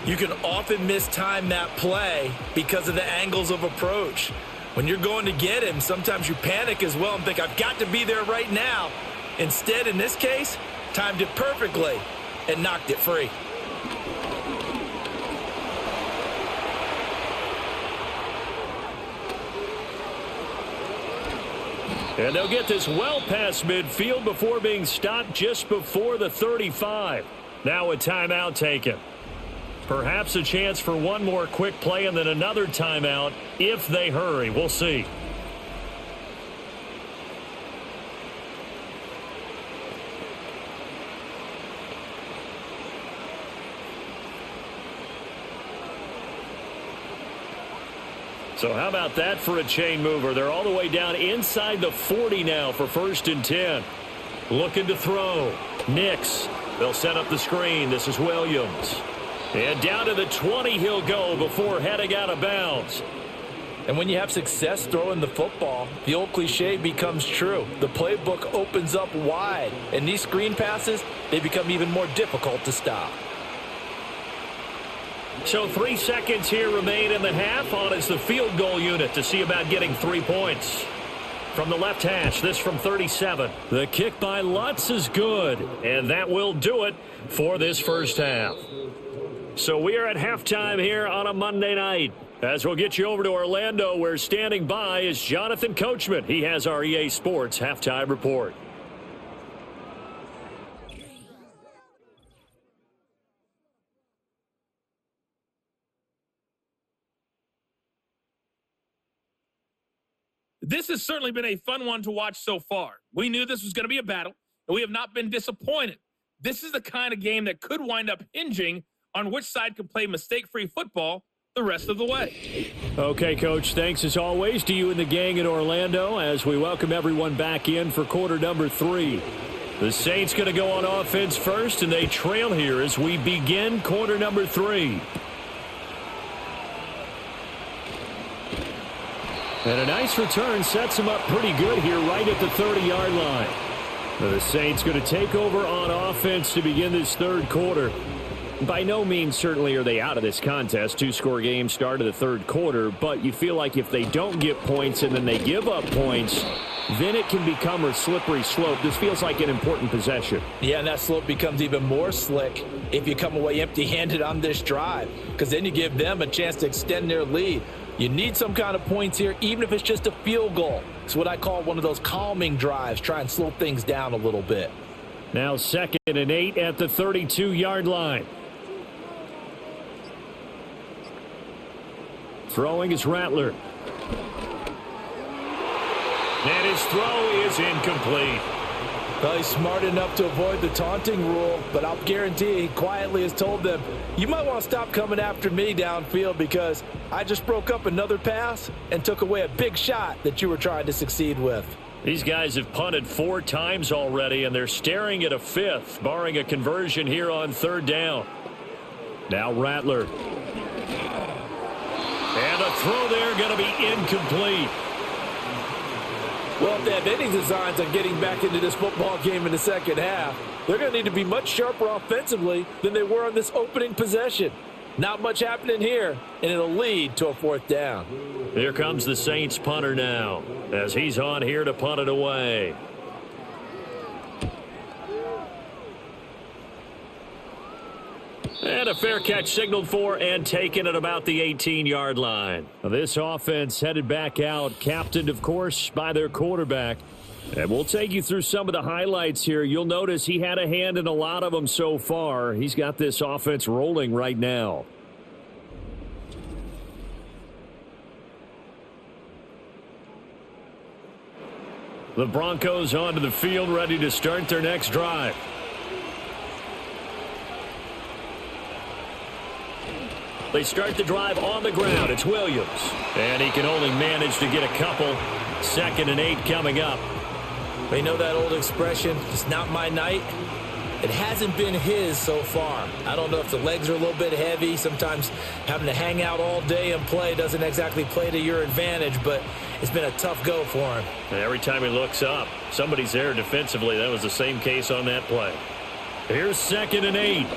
you can often mistime that play because of the angles of approach. When you're going to get him, sometimes you panic as well and think, I've got to be there right now. Instead, in this case, timed it perfectly and knocked it free. And they'll get this well past midfield before being stopped just before the 35. Now a timeout taken. Perhaps a chance for one more quick play and then another timeout if they hurry. We'll see. So how about that for a chain mover? They're all the way down inside the 40 now for 1st and 10. Looking to throw. Nix. They'll set up the screen. This is Williams. And down to the 20 he'll go before heading out of bounds. And when you have success throwing the football, the old cliche becomes true. The playbook opens up wide. And these screen passes, they become even more difficult to stop. So 3 seconds here remain in the half. On is the field goal unit to see about getting 3 points. From the left hash, this from 37. The kick by Lutz is good. And that will do it for this first half. So we are at halftime here on a Monday night. As we'll get you over to Orlando, where standing by is Jonathan Coachman. He has our EA Sports halftime report. This has certainly been a fun one to watch so far. We knew this was going to be a battle, and we have not been disappointed. This is the kind of game that could wind up hinging on which side can play mistake-free football the rest of the way. Okay, Coach, thanks as always to you and the gang in Orlando as we welcome everyone back in for quarter number 3. The Saints going to go on offense first, and they trail here as we begin quarter number 3. And a nice return sets him up pretty good here right at the 30-yard line. The Saints going to take over on offense to begin this third quarter. By no means certainly are they out of this contest. 2-score game start of the third quarter, but you feel like if they don't get points and then they give up points, then it can become a slippery slope. This feels like an important possession. Yeah, and that slope becomes even more slick if you come away empty-handed on this drive, because then you give them a chance to extend their lead. You need some kind of points here, even if it's just a field goal. It's what I call one of those calming drives. Try and slow things down a little bit. Now 2nd and 8 at the 32-yard line. Throwing is Rattler. And his throw is incomplete. Well, he's smart enough to avoid the taunting rule, but I'll guarantee he quietly has told them, you might want to stop coming after me downfield because I just broke up another pass and took away a big shot that you were trying to succeed with. These guys have punted 4 times already, and they're staring at a 5th, barring a conversion here on 3rd down. Now Rattler. And a throw there going to be incomplete. Well, if they have any designs on getting back into this football game in the second half, they're going to need to be much sharper offensively than they were on this opening possession. Not much happening here, and it'll lead to a 4th down. Here comes the Saints punter now, as he's on here to punt it away. And a fair catch signaled for and taken at about the 18-yard line. This offense headed back out, captained, of course, by their quarterback. And we'll take you through some of the highlights here. You'll notice he had a hand in a lot of them so far. He's got this offense rolling right now. The Broncos onto the field, ready to start their next drive. They start the drive on the ground. It's Williams. And he can only manage to get a couple. 2nd and 8 coming up. We know that old expression, it's not my night. It hasn't been his so far. I don't know if the legs are a little bit heavy. Sometimes having to hang out all day and play doesn't exactly play to your advantage, but it's been a tough go for him. And every time he looks up, somebody's there defensively. That was the same case on that play. Here's 2nd and 8.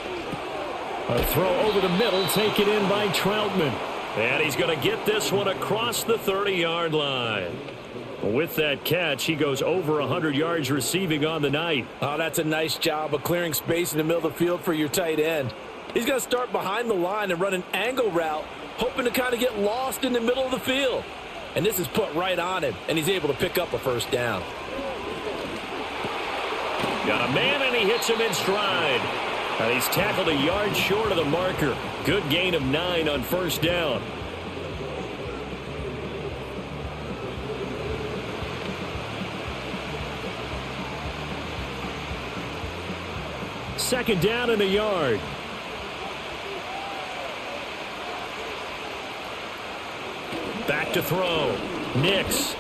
A throw over the middle, taken in by Troutman. And he's going to get this one across the 30-yard line. With that catch, he goes over 100 yards receiving on the night. Oh, that's a nice job of clearing space in the middle of the field for your tight end. He's going to start behind the line and run an angle route, hoping to kind of get lost in the middle of the field. And this is put right on him, and he's able to pick up a 1st down. Got a man, and he hits him in stride. And he's tackled a yard short of the marker. Good gain of 9 on 1st down. Second down and a yard. Back to throw. Nix.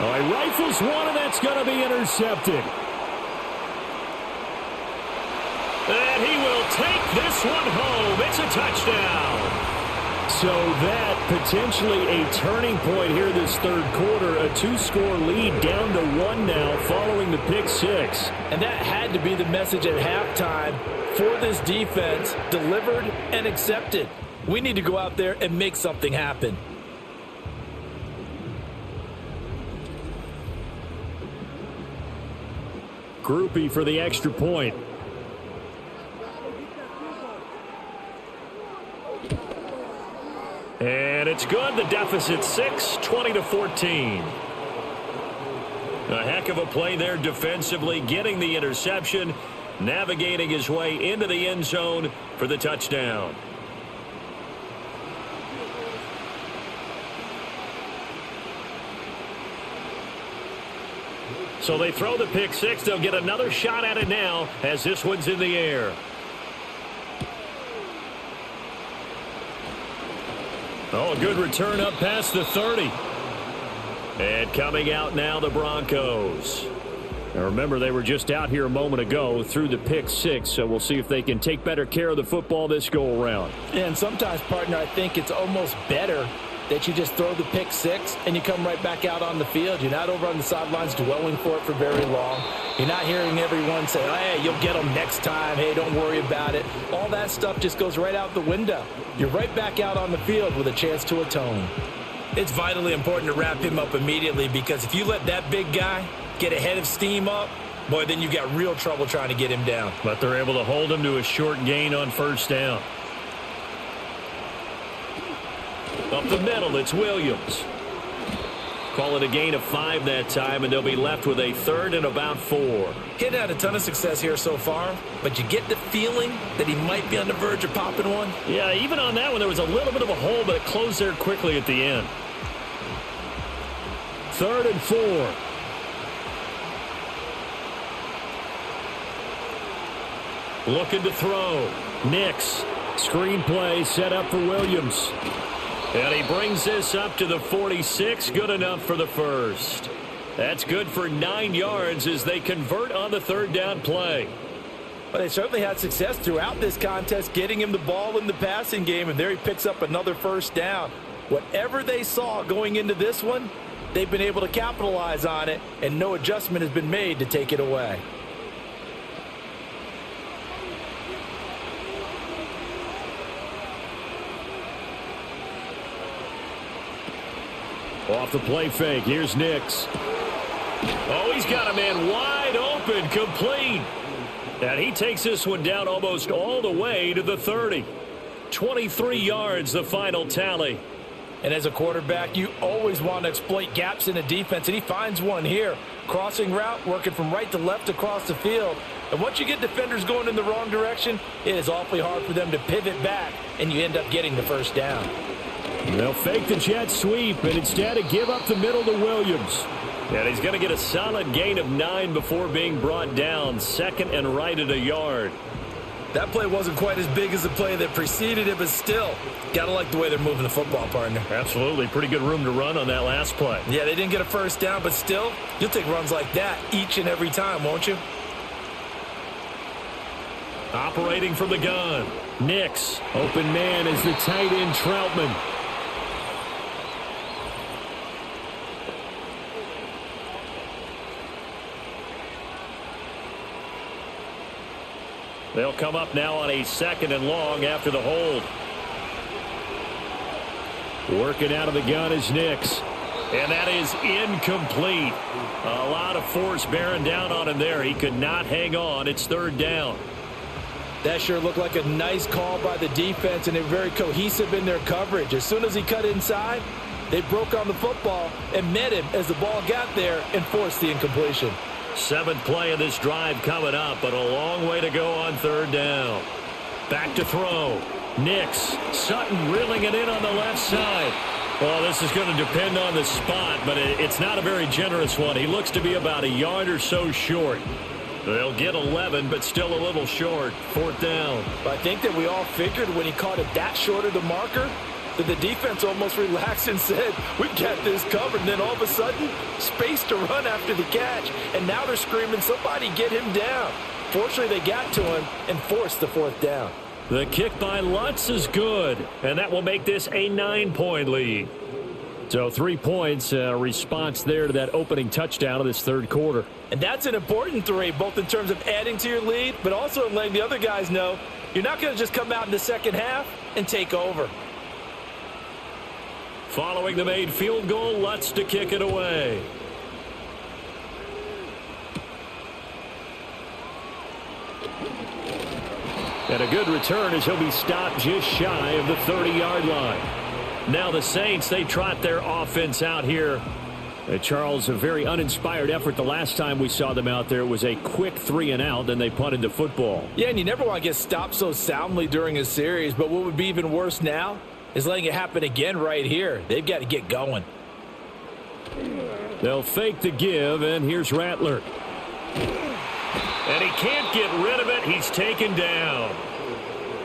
Oh, he rifles one, and that's going to be intercepted. And he will take this one home. It's a touchdown. So that potentially a turning point here this third quarter. A 2-score lead down to 1 now following the pick 6. And that had to be the message at halftime for this defense. Delivered and accepted. We need to go out there and make something happen. Groupie for the extra point. And it's good. The deficit 6, 20-14. A heck of a play there defensively, getting the interception, navigating his way into the end zone for the touchdown. So they throw the pick six. They'll get another shot at it now as this one's in the air. Oh, a good return up past the 30. And coming out now, the Broncos. Now remember, they were just out here a moment ago through the pick six, so we'll see if they can take better care of the football this go-around. Yeah, and sometimes, partner, I think it's almost better that you just throw the pick six and you come right back out on the field. You're not over on the sidelines dwelling for it for very long. You're not hearing everyone say, oh, hey, you'll get them next time. Hey, don't worry about it. All that stuff just goes right out the window. You're right back out on the field with a chance to atone. It's vitally important to wrap him up immediately, because if you let that big guy get ahead of steam up, boy, then you've got real trouble trying to get him down. But they're able to hold him to a short gain on first down. Up the middle, it's Williams. Call it a gain of 5 that time, and they'll be left with a 3rd and about 4. He'd had a ton of success here so far, but you get the feeling that he might be on the verge of popping one. Yeah, even on that one, there was a little bit of a hole, but it closed there quickly at the end. 3rd and 4. Looking to throw. Nix. Screen play set up for Williams. And he brings this up to the 46. Good enough for the first. That's good for 9 yards as they convert on the 3rd down play. Well, they certainly had success throughout this contest, getting him the ball in the passing game, and there he picks up another first down. Whatever they saw going into this one, they've been able to capitalize on it, and no adjustment has been made to take it away. Off the play fake. Here's Nix. Oh, he's got a man wide open, complete. And he takes this one down almost all the way to the 30. 23 yards, the final tally. And as a quarterback, you always want to exploit gaps in a defense, and he finds one here. Crossing route, working from right to left across the field. And once you get defenders going in the wrong direction, it is awfully hard for them to pivot back, and you end up getting the first down. They'll fake the jet sweep, and instead of give up the middle to Williams. And he's going to get a solid gain of 9 before being brought down. 2nd and right at a yard. That play wasn't quite as big as the play that preceded it, but still, got to like the way they're moving the football, partner. Absolutely. Pretty good room to run on that last play. Yeah, they didn't get a first down, but still, you'll take runs like that each and every time, won't you? Operating from the gun. Nix. Open man is the tight end Troutman. They'll come up now on a 2nd and long after the hold. Working out of the gun is Nix. And that is incomplete. A lot of force bearing down on him there. He could not hang on. It's 3rd down. That sure looked like a nice call by the defense, and they're very cohesive in their coverage. As soon as he cut inside, they broke on the football and met him as the ball got there and forced the incompletion. 7th play of this drive coming up, but a long way to go on 3rd down. Back to throw. Nix. Sutton reeling it in on the left side. Well, this is going to depend on the spot, but it's not a very generous one. He looks to be about a yard or so short. They'll get 11, but still a little short. 4th down. But I think that we all figured when he caught it that short of the marker, that the defense almost relaxed and said, we've got this covered. And then all of a sudden, space to run after the catch. And now they're screaming, somebody get him down. Fortunately, they got to him and forced the 4th down. The kick by Lutz is good, and that will make this a 9-point lead. So 3 points, response there to that opening touchdown of this 3rd quarter. And that's an important 3, both in terms of adding to your lead, but also in letting the other guys know you're not going to just come out in the second half and take over. Following the made field goal, Lutz to kick it away. And a good return as he'll be stopped just shy of the 30-yard line. Now the Saints, they trot their offense out here. Charles, a very uninspired effort the last time we saw them out there. It was a quick 3-and-out, then they punted the football. Yeah, and you never want to get stopped so soundly during a series, but what would be even worse now is letting it happen again right here. They've got to get going. They'll fake the give, and here's Rattler. And he can't get rid of it. He's taken down.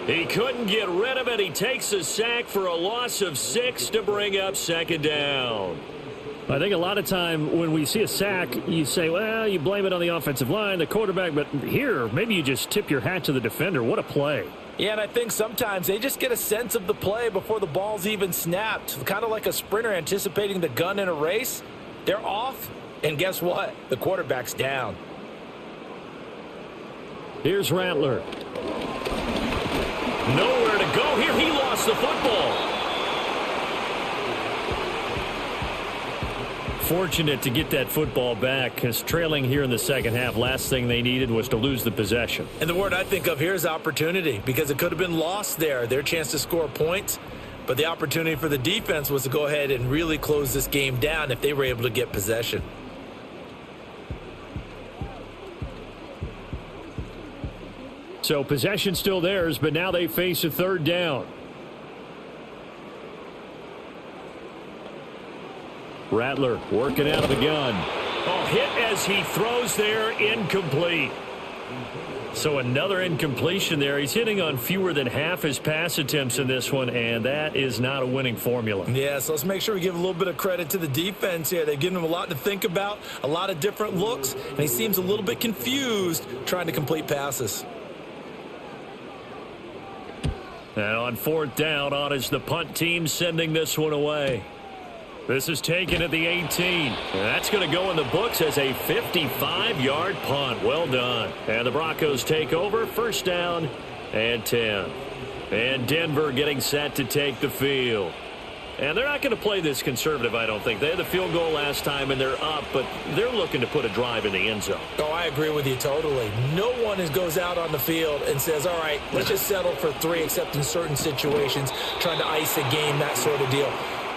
He couldn't get rid of it. He takes a sack for a loss of 6 to bring up second down. I think a lot of time when we see a sack, you say, well, you blame it on the offensive line, the quarterback, but here, maybe you just tip your hat to the defender. What a play. Yeah, and I think sometimes they just get a sense of the play before the ball's even snapped. Kind of like a sprinter anticipating the gun in a race. They're off, and guess what? The quarterback's down. Here's Rattler. Nowhere to go here. He lost the football. Fortunate to get that football back, because trailing here in the second half, last thing they needed was to lose the possession. And the word I think of here is opportunity, because it could have been lost there, their chance to score points. But the opportunity for the defense was to go ahead and really close this game down if they were able to get possession. So possession still theirs, but now they face a third down. Rattler working out of the gun. Oh, hit as he throws there, incomplete. So another incompletion there. He's hitting on fewer than half his pass attempts in this one, and that is not a winning formula. Yeah, so let's make sure we give a little bit of credit to the defense here. They've given him a lot to think about, a lot of different looks, and he seems a little bit confused trying to complete passes. And on fourth down, on is the punt team sending this one away. This is taken at the 18. That's going to go in the books as a 55-yard punt. Well done. And the Broncos take over. First down and 10. And Denver getting set to take the field. And they're not going to play this conservative, I don't think. They had the field goal last time, and they're up, but they're looking to put a drive in the end zone. Oh, I agree with you totally. No one goes out on the field and says, all right, let's just settle for 3, except in certain situations, trying to ice a game, that sort of deal.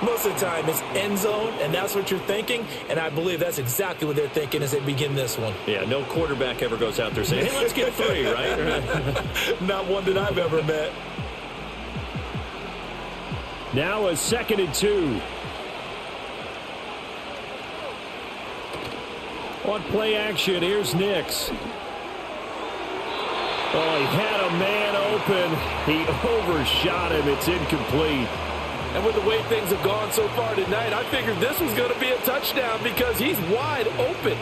Most of the time, it's end zone, and that's what you're thinking, and I believe that's exactly what they're thinking as they begin this one. Yeah, no quarterback ever goes out there saying, hey, let's get 3, right? Not one that I've ever met. Now a 2nd and 2. On play action, here's Nix. Oh, he had a man open. He overshot him. It's incomplete. And with the way things have gone so far tonight, I figured this was going to be a touchdown because he's wide open.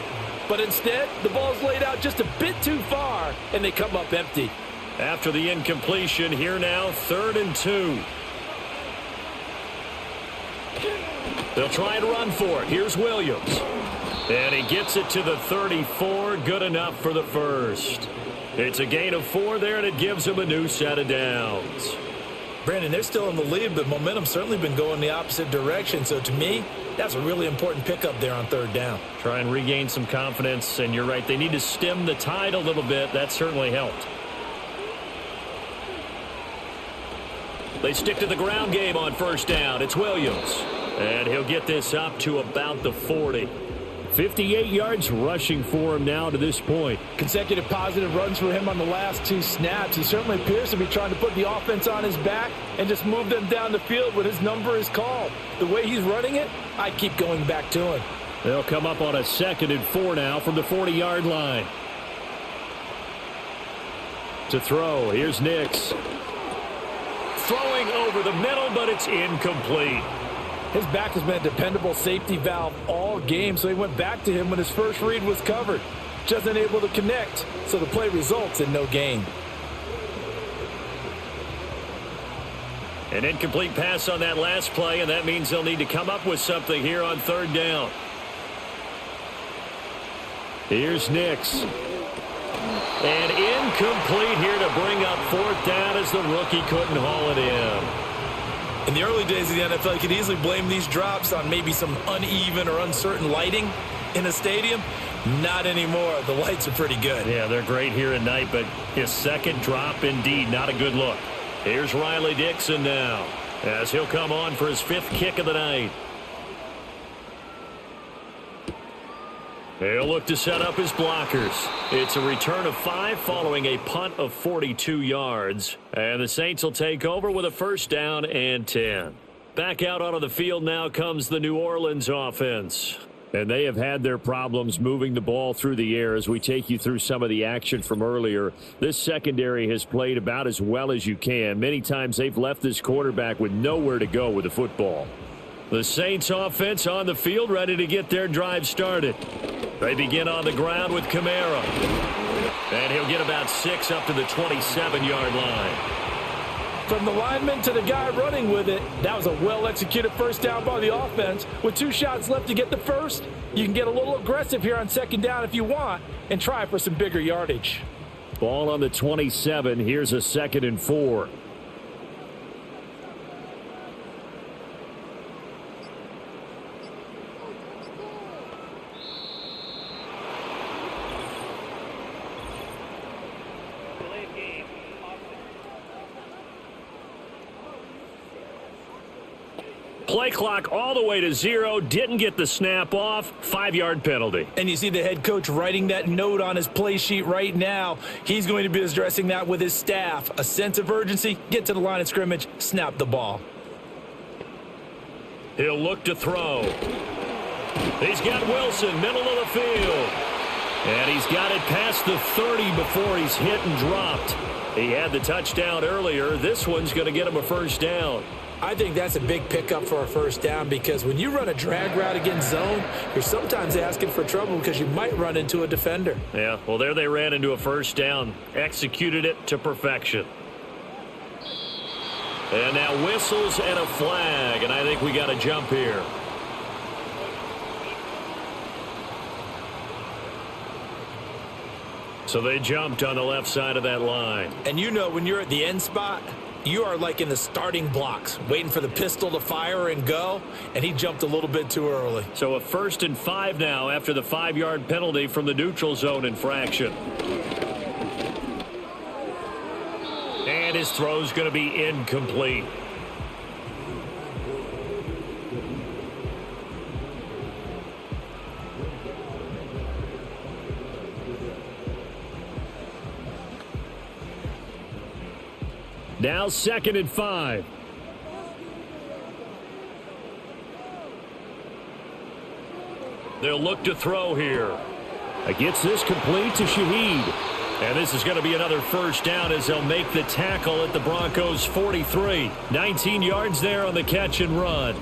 But instead, the ball's laid out just a bit too far, and they come up empty. After the incompletion, here now, 3rd and 2. They'll try and run for it. Here's Williams. And he gets it to the 34. Good enough for the first. It's a gain of 4 there, and it gives him a new set of downs. Brandon, they're still in the lead, but momentum's certainly been going the opposite direction. So to me, that's a really important pickup there on 3rd down. Try and regain some confidence, and you're right. They need to stem the tide a little bit. That certainly helped. They stick to the ground game on 1st down. It's Williams. And he'll get this up to about the 40. 58 yards rushing for him now to this point. Consecutive positive runs for him on the last 2 snaps. He certainly appears to be trying to put the offense on his back and just move them down the field when his number is called. The way he's running it, I keep going back to him. They'll come up on a 2nd and 4 now from the 40-yard line. To throw, here's Nix. Throwing over the middle, but it's incomplete. His back has been a dependable safety valve all game, so he went back to him when his first read was covered. Just unable to connect, so the play results in no gain. An incomplete pass on that last play, and that means they'll need to come up with something here on 3rd down. Here's Nix. And incomplete here to bring up 4th down as the rookie couldn't haul it in. In the early days of the NFL, you could easily blame these drops on maybe some uneven or uncertain lighting in a stadium. Not anymore. The lights are pretty good. Yeah, they're great here at night, but his 2nd drop indeed not a good look. Here's Riley Dixon now. as he'll come on for his 5th kick of the night. He'll look to set up his blockers. It's a return of 5 following a punt of 42 yards. And the Saints will take over with a 1st down and 10. Back out onto the field now comes the New Orleans offense. And they have had their problems moving the ball through the air as we take you through some of the action from earlier. This secondary has played about as well as you can. Many times they've left this quarterback with nowhere to go with the football. The Saints offense on the field ready to get their drive started. They begin on the ground with Kamara. And he'll get about 6 up to the 27-yard line. From the lineman to the guy running with it, that was a well-executed 1st down by the offense. With 2 shots left to get the 1st, you can get a little aggressive here on 2nd down if you want and try for some bigger yardage. Ball on the 27. Here's a 2nd and 4. Play clock all the way to 0. Didn't get the snap off. 5-yard penalty. And you see the head coach writing that note on his play sheet right now. He's going to be addressing that with his staff. A sense of urgency. Get to the line of scrimmage. Snap the ball. He'll look to throw. He's got Wilson, middle of the field. And he's got it past the 30 before he's hit and dropped. He had the touchdown earlier. This one's going to get him a 1st down. I think that's a big pickup for a 1st down because when you run a drag route against zone, you're sometimes asking for trouble because you might run into a defender. Yeah, well, there they ran into a 1st down. Executed it to perfection. And now whistles and a flag, and I think we got a jump here. So they jumped on the left side of that line. And you know when you're at the end spot, you are like in the starting blocks, waiting for the pistol to fire and go, and he jumped a little bit too early. So a 1st and 5 now after the 5-yard penalty from the neutral zone infraction. And his throw's going to be incomplete. Now 2nd and 5. They'll look to throw here. Gets this complete to Shaheed. And this is going to be another 1st down as they'll make the tackle at the Broncos' 43. 19 yards there on the catch and run.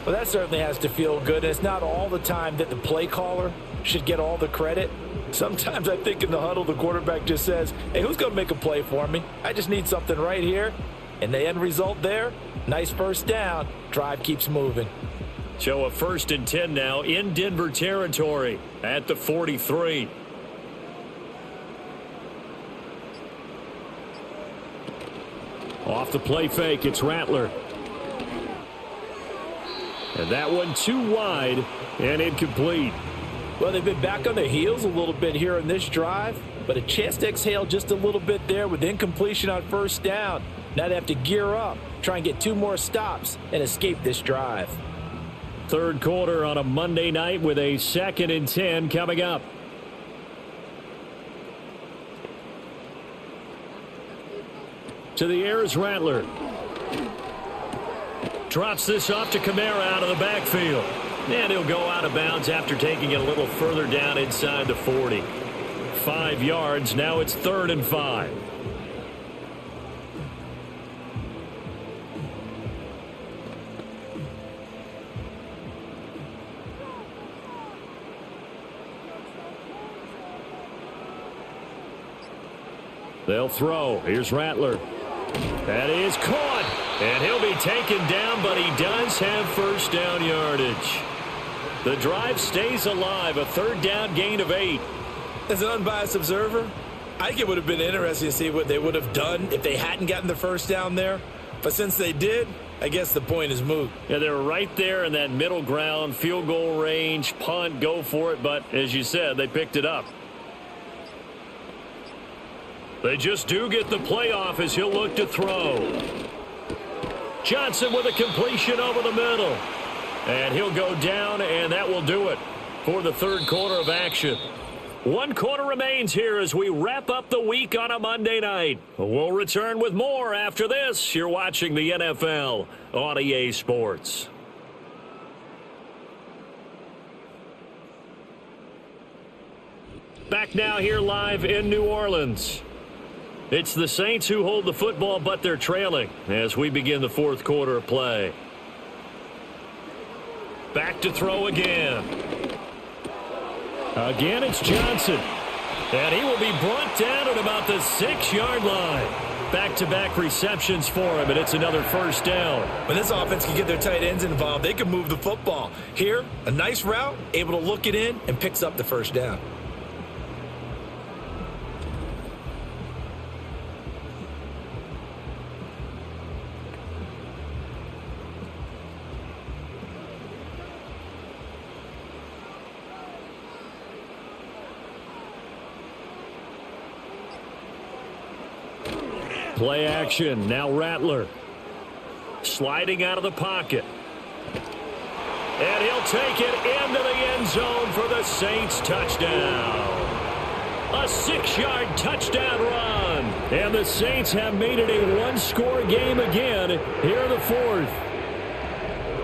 Well, that certainly has to feel good. It's not all the time that the play caller should get all the credit. Sometimes I think in the huddle, the quarterback just says, hey, who's going to make a play for me? I just need something right here. And the end result there, nice 1st down. Drive keeps moving. So a 1st and 10 now in Denver territory at the 43. Off the play fake, it's Rattler. And that one too wide and incomplete. Well, they've been back on their heels a little bit here in this drive, but a chance to exhale just a little bit there with incompletion on 1st down. Now they have to gear up, try and get 2 more stops, and escape this drive. 3rd quarter on a Monday night with a 2nd and 10 coming up. To the air is Rattler. Drops this off to Kamara out of the backfield. And he'll go out of bounds after taking it a little further down inside the 40. 5 yards. Now it's 3rd and 5. They'll throw. Here's Rattler. That is caught. And he'll be taken down, but he does have 1st down yardage. The drive stays alive. A 3rd down gain of 8. As an unbiased observer, I think it would have been interesting to see what they would have done if they hadn't gotten the 1st down there. But since they did, I guess the point is moot. Yeah, they were right there in that middle ground, field goal range, punt, go for it. But as you said, they picked it up. They just do get the playoff as he'll look to throw. Johnson with a completion over the middle. And he'll go down, and that will do it for the third quarter of action. 1 quarter remains here as we wrap up the week on a Monday night. We'll return with more after this. You're watching the NFL on EA Sports. Back now here live in New Orleans. It's the Saints who hold the football, but they're trailing as we begin the fourth quarter of play. Back to throw again. Again, it's Johnson. And he will be brought down at about the 6-yard line. Back-to-back receptions for him, and it's another first down. When this offense can get their tight ends involved, they can move the football. Here, a nice route, able to look it in, and picks up the first down. Play action. Now Rattler. Sliding out of the pocket. And he'll take it into the end zone for the Saints touchdown. A 6-yard touchdown run. And the Saints have made it a one-score game again here in the fourth.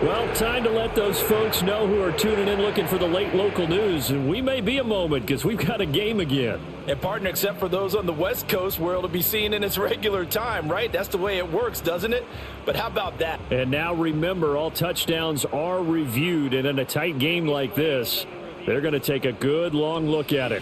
Well, time to let those folks know who are tuning in looking for the late local news. And we may be a moment because we've got a game again. And partner, except for those on the West Coast where it'll be seen in its regular time, right? That's the way it works, doesn't it? But how about that? And now remember, all touchdowns are reviewed. And in a tight game like this, they're going to take a good long look at it.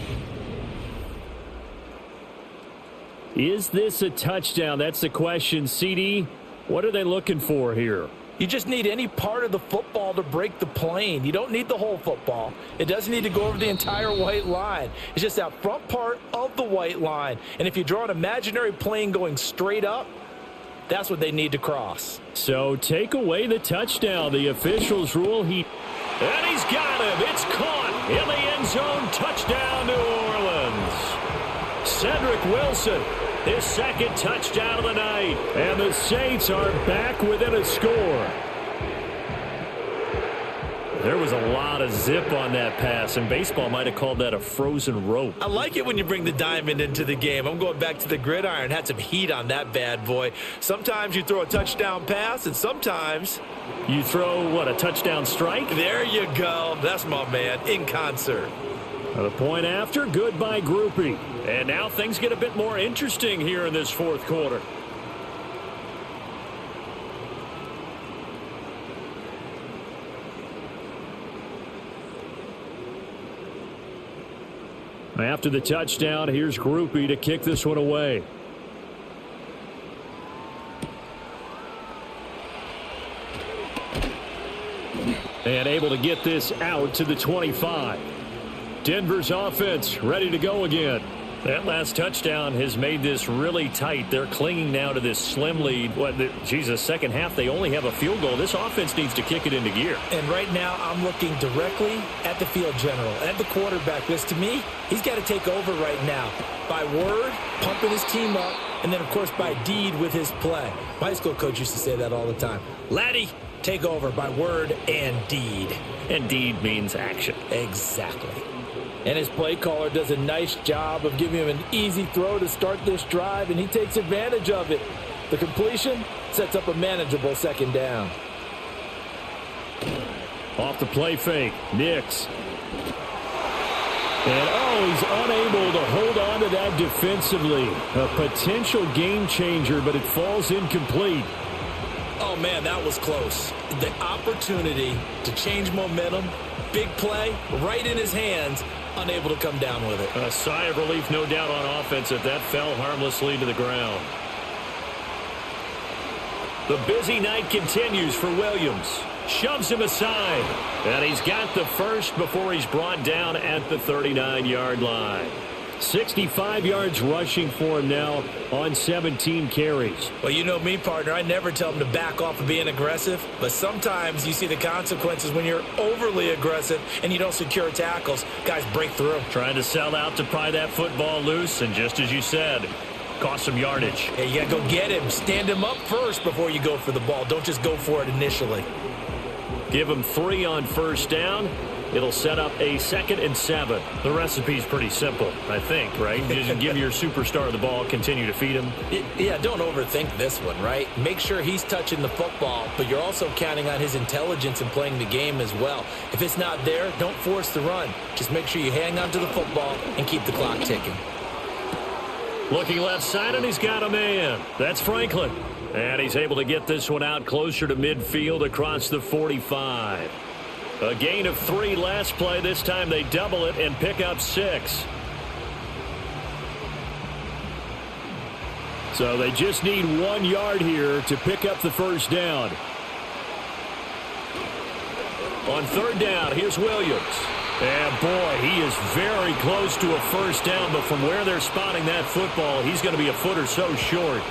Is this a touchdown? That's the question. CD, what are they looking for here? You just need any part of the football to break the plane. You don't need the whole football. It doesn't need to go over the entire white line. It's just that front part of the white line. And if you draw an imaginary plane going straight up, that's what they need to cross. So take away the touchdown. The officials rule and he's got him. It's caught in the end zone. Touchdown, New Orleans. Cedric Wilson. His second touchdown of the night. And the Saints are back within a score. There was a lot of zip on that pass, and baseball might have called that a frozen rope. I like it when you bring the diamond into the game. I'm going back to the gridiron. Had some heat on that bad boy. Sometimes you throw a touchdown pass, and sometimes you throw, what, a touchdown strike? There you go. That's my man, in concert. The point after, goodbye groupie. And now things get a bit more interesting here in this fourth quarter. After the touchdown, here's Groupie to kick this one away. And able to get this out to the 25. Denver's offense ready to go again. That last touchdown has made this really tight. They're clinging now to this slim lead. Second half, they only have a field goal. This offense needs to kick it into gear. And right now, I'm looking directly at the field general, at the quarterback. Because to me, he's got to take over right now. By word, pumping his team up, and then, of course, by deed with his play. My high school coach used to say that all the time. Laddie, take over by word and deed. And deed means action. Exactly. And his play caller does a nice job of giving him an easy throw to start this drive, and he takes advantage of it. The completion sets up a manageable second down. Off the play fake, Nix. And, he's unable to hold on to that defensively. A potential game changer, but it falls incomplete. Oh, man, that was close. The opportunity to change momentum, big play, right in his hands, unable to come down with it. A sigh of relief, no doubt, on offense if that fell harmlessly to the ground. The busy night continues for Williams. Shoves him aside. And he's got the first before he's brought down at the 39-yard line. 65 yards rushing for him now on 17 carries. Well, you know me, partner. I never tell him to back off of being aggressive, but sometimes you see the consequences when you're overly aggressive and you don't secure tackles. Guys break through. Trying to sell out to pry that football loose, and just as you said, Cost some yardage. Hey, you got to go get him. Stand him up first before you go for the ball. Don't just go for it initially. Give him 3 on first down. It'll set up a 2nd and 7. The recipe's pretty simple, I think, right? Just give your superstar the ball, continue to feed him. Yeah, don't overthink this one, right? Make sure he's touching the football, but you're also counting on his intelligence in playing the game as well. If it's not there, don't force the run. Just make sure you hang on to the football and keep the clock ticking. Looking left side, and he's got a man. That's Franklin. And he's able to get this one out closer to midfield across the 45. A gain of 3 last play. This time they double it and pick up 6. So they just need 1 yard here to pick up the first down. On 3rd down, here's Williams. And boy, he is very close to a first down, but from where they're spotting that football, he's going to be a foot or so short.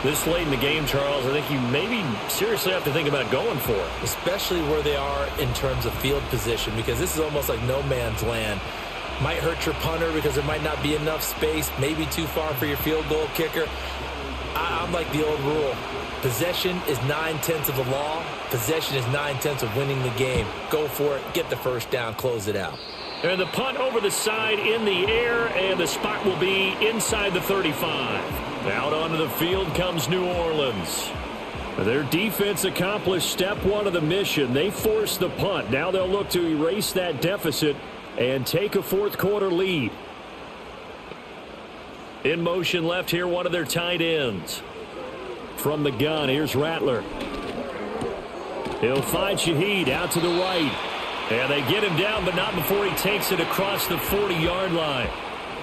This late in the game, Charles, I think you maybe seriously have to think about going for it. Especially where they are in terms of field position, because this is almost like no man's land. Might hurt your punter because there might not be enough space, maybe too far for your field goal kicker. I'm like the old rule. Possession is 9/10 of the law. Possession is 9/10 of winning the game. Go for it. Get the first down. Close it out. And the punt over the side in the air, and the spot will be inside the 35. Out onto the field comes New Orleans. Their defense accomplished step 1 of the mission. They forced the punt. Now they'll look to erase that deficit and take a 4th quarter lead. In motion left here, one of their tight ends. From the gun, here's Rattler. He'll find Shaheed out to the right. And they get him down, but not before he takes it across the 40-yard line.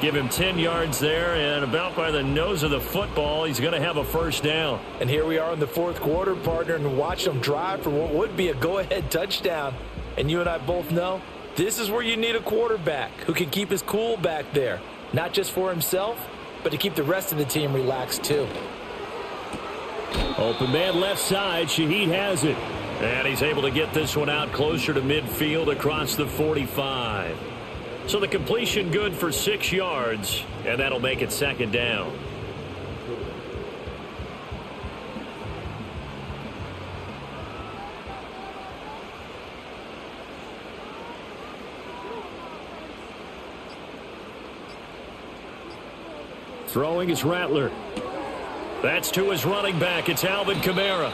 Give him 10 yards there, and about by the nose of the football, he's going to have a first down. And here we are in the 4th quarter, partner, and watch them drive for what would be a go-ahead touchdown. And you and I both know this is where you need a quarterback who can keep his cool back there, not just for himself, but to keep the rest of the team relaxed too. Open man left side. Shaheed has it. And he's able to get this one out closer to midfield across the 45. So the completion good for 6 yards, and that'll make it 2nd down. Throwing is Rattler. That's to his running back. It's Alvin Kamara.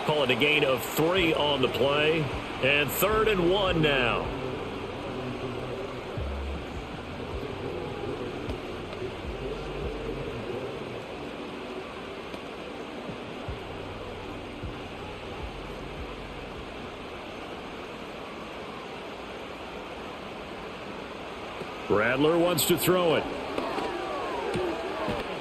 Call it a gain of 3 on the play. And 3rd and 1 now. Rattler wants to throw it.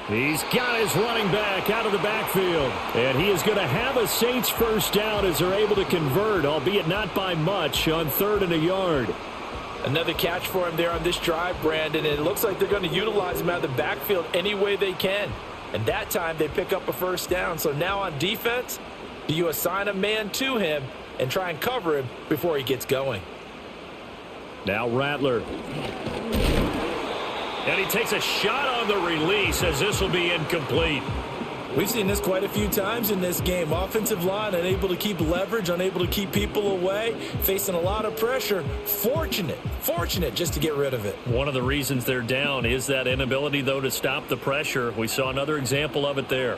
He's got his running back out of the backfield. And he is going to have a Saints first down as they're able to convert, albeit not by much, on 3rd and a yard. Another catch for him there on this drive, Brandon, and it looks like they're going to utilize him out of the backfield any way they can. And that time they pick up a first down. So now on defense, do you assign a man to him and try and cover him before he gets going? Now Rattler. And he takes a shot on the release as this will be incomplete. We've seen this quite a few times in this game. Offensive line unable to keep leverage, unable to keep people away, facing a lot of pressure. Fortunate just to get rid of it. One of the reasons they're down is that inability, though, to stop the pressure. We saw another example of it there.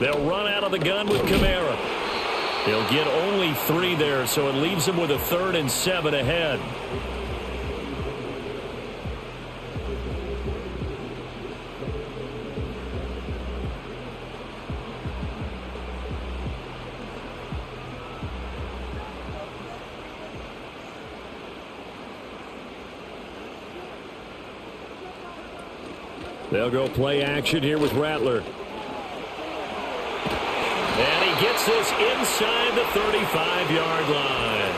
They'll run out of the gun with Kamara. They'll get only 3 there, so it leaves them with a 3rd and 7 ahead. They'll go play action here with Rattler. And he gets this inside the 35-yard line.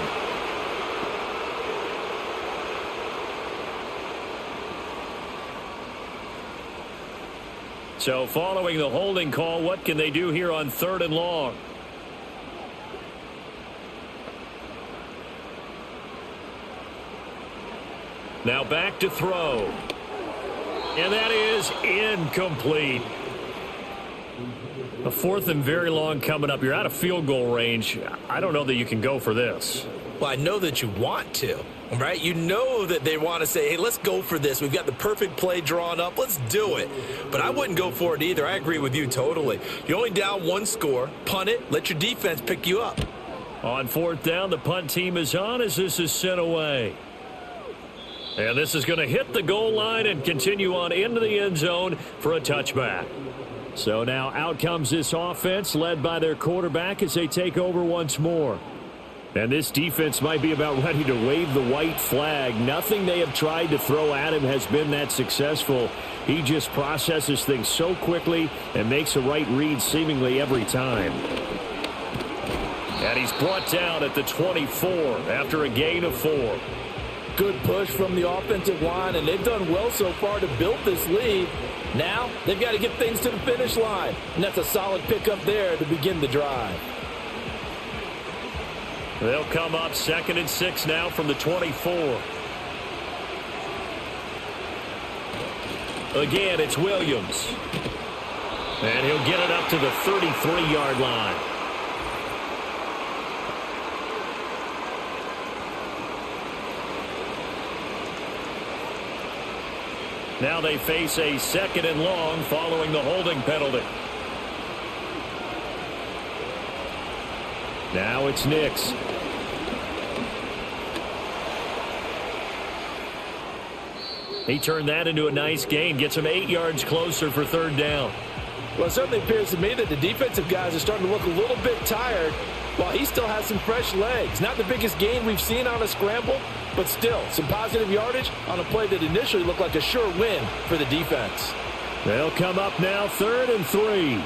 So following the holding call, what can they do here on 3rd and long? Now back to throw. And that is incomplete. A fourth and very long coming up. You're out of field goal range. I don't know that you can go for this. Well, I know that you want to, right? You know that they want to say, hey, let's go for this. We've got the perfect play drawn up. Let's do it. But I wouldn't go for it either. I agree with you totally. You're only down one score. Punt it. Let your defense pick you up. On fourth down, the punt team is on as this is sent away. And this is going to hit the goal line and continue on into the end zone for a touchback. So now out comes this offense led by their quarterback as they take over once more. And this defense might be about ready to wave the white flag. Nothing they have tried to throw at him has been that successful. He just processes things so quickly and makes a right read seemingly every time. And he's brought down at the 24 after a gain of 4. Good push from the offensive line, and they've done well so far to build this lead. Now they've got to get things to the finish line, and that's a solid pickup there to begin the drive. They'll come up 2nd and 6 now from the 24. Again, it's Williams. And he'll get it up to the 33-yard line. Now they face a 2nd and long following the holding penalty. Now it's Nix. He turned that into a nice gain. Gets him 8 yards closer for 3rd down. Well, it certainly appears to me that the defensive guys are starting to look a little bit tired while he still has some fresh legs. Not the biggest gain we've seen on a scramble, but still some positive yardage on a play that initially looked like a sure win for the defense. They'll come up now 3rd and 3.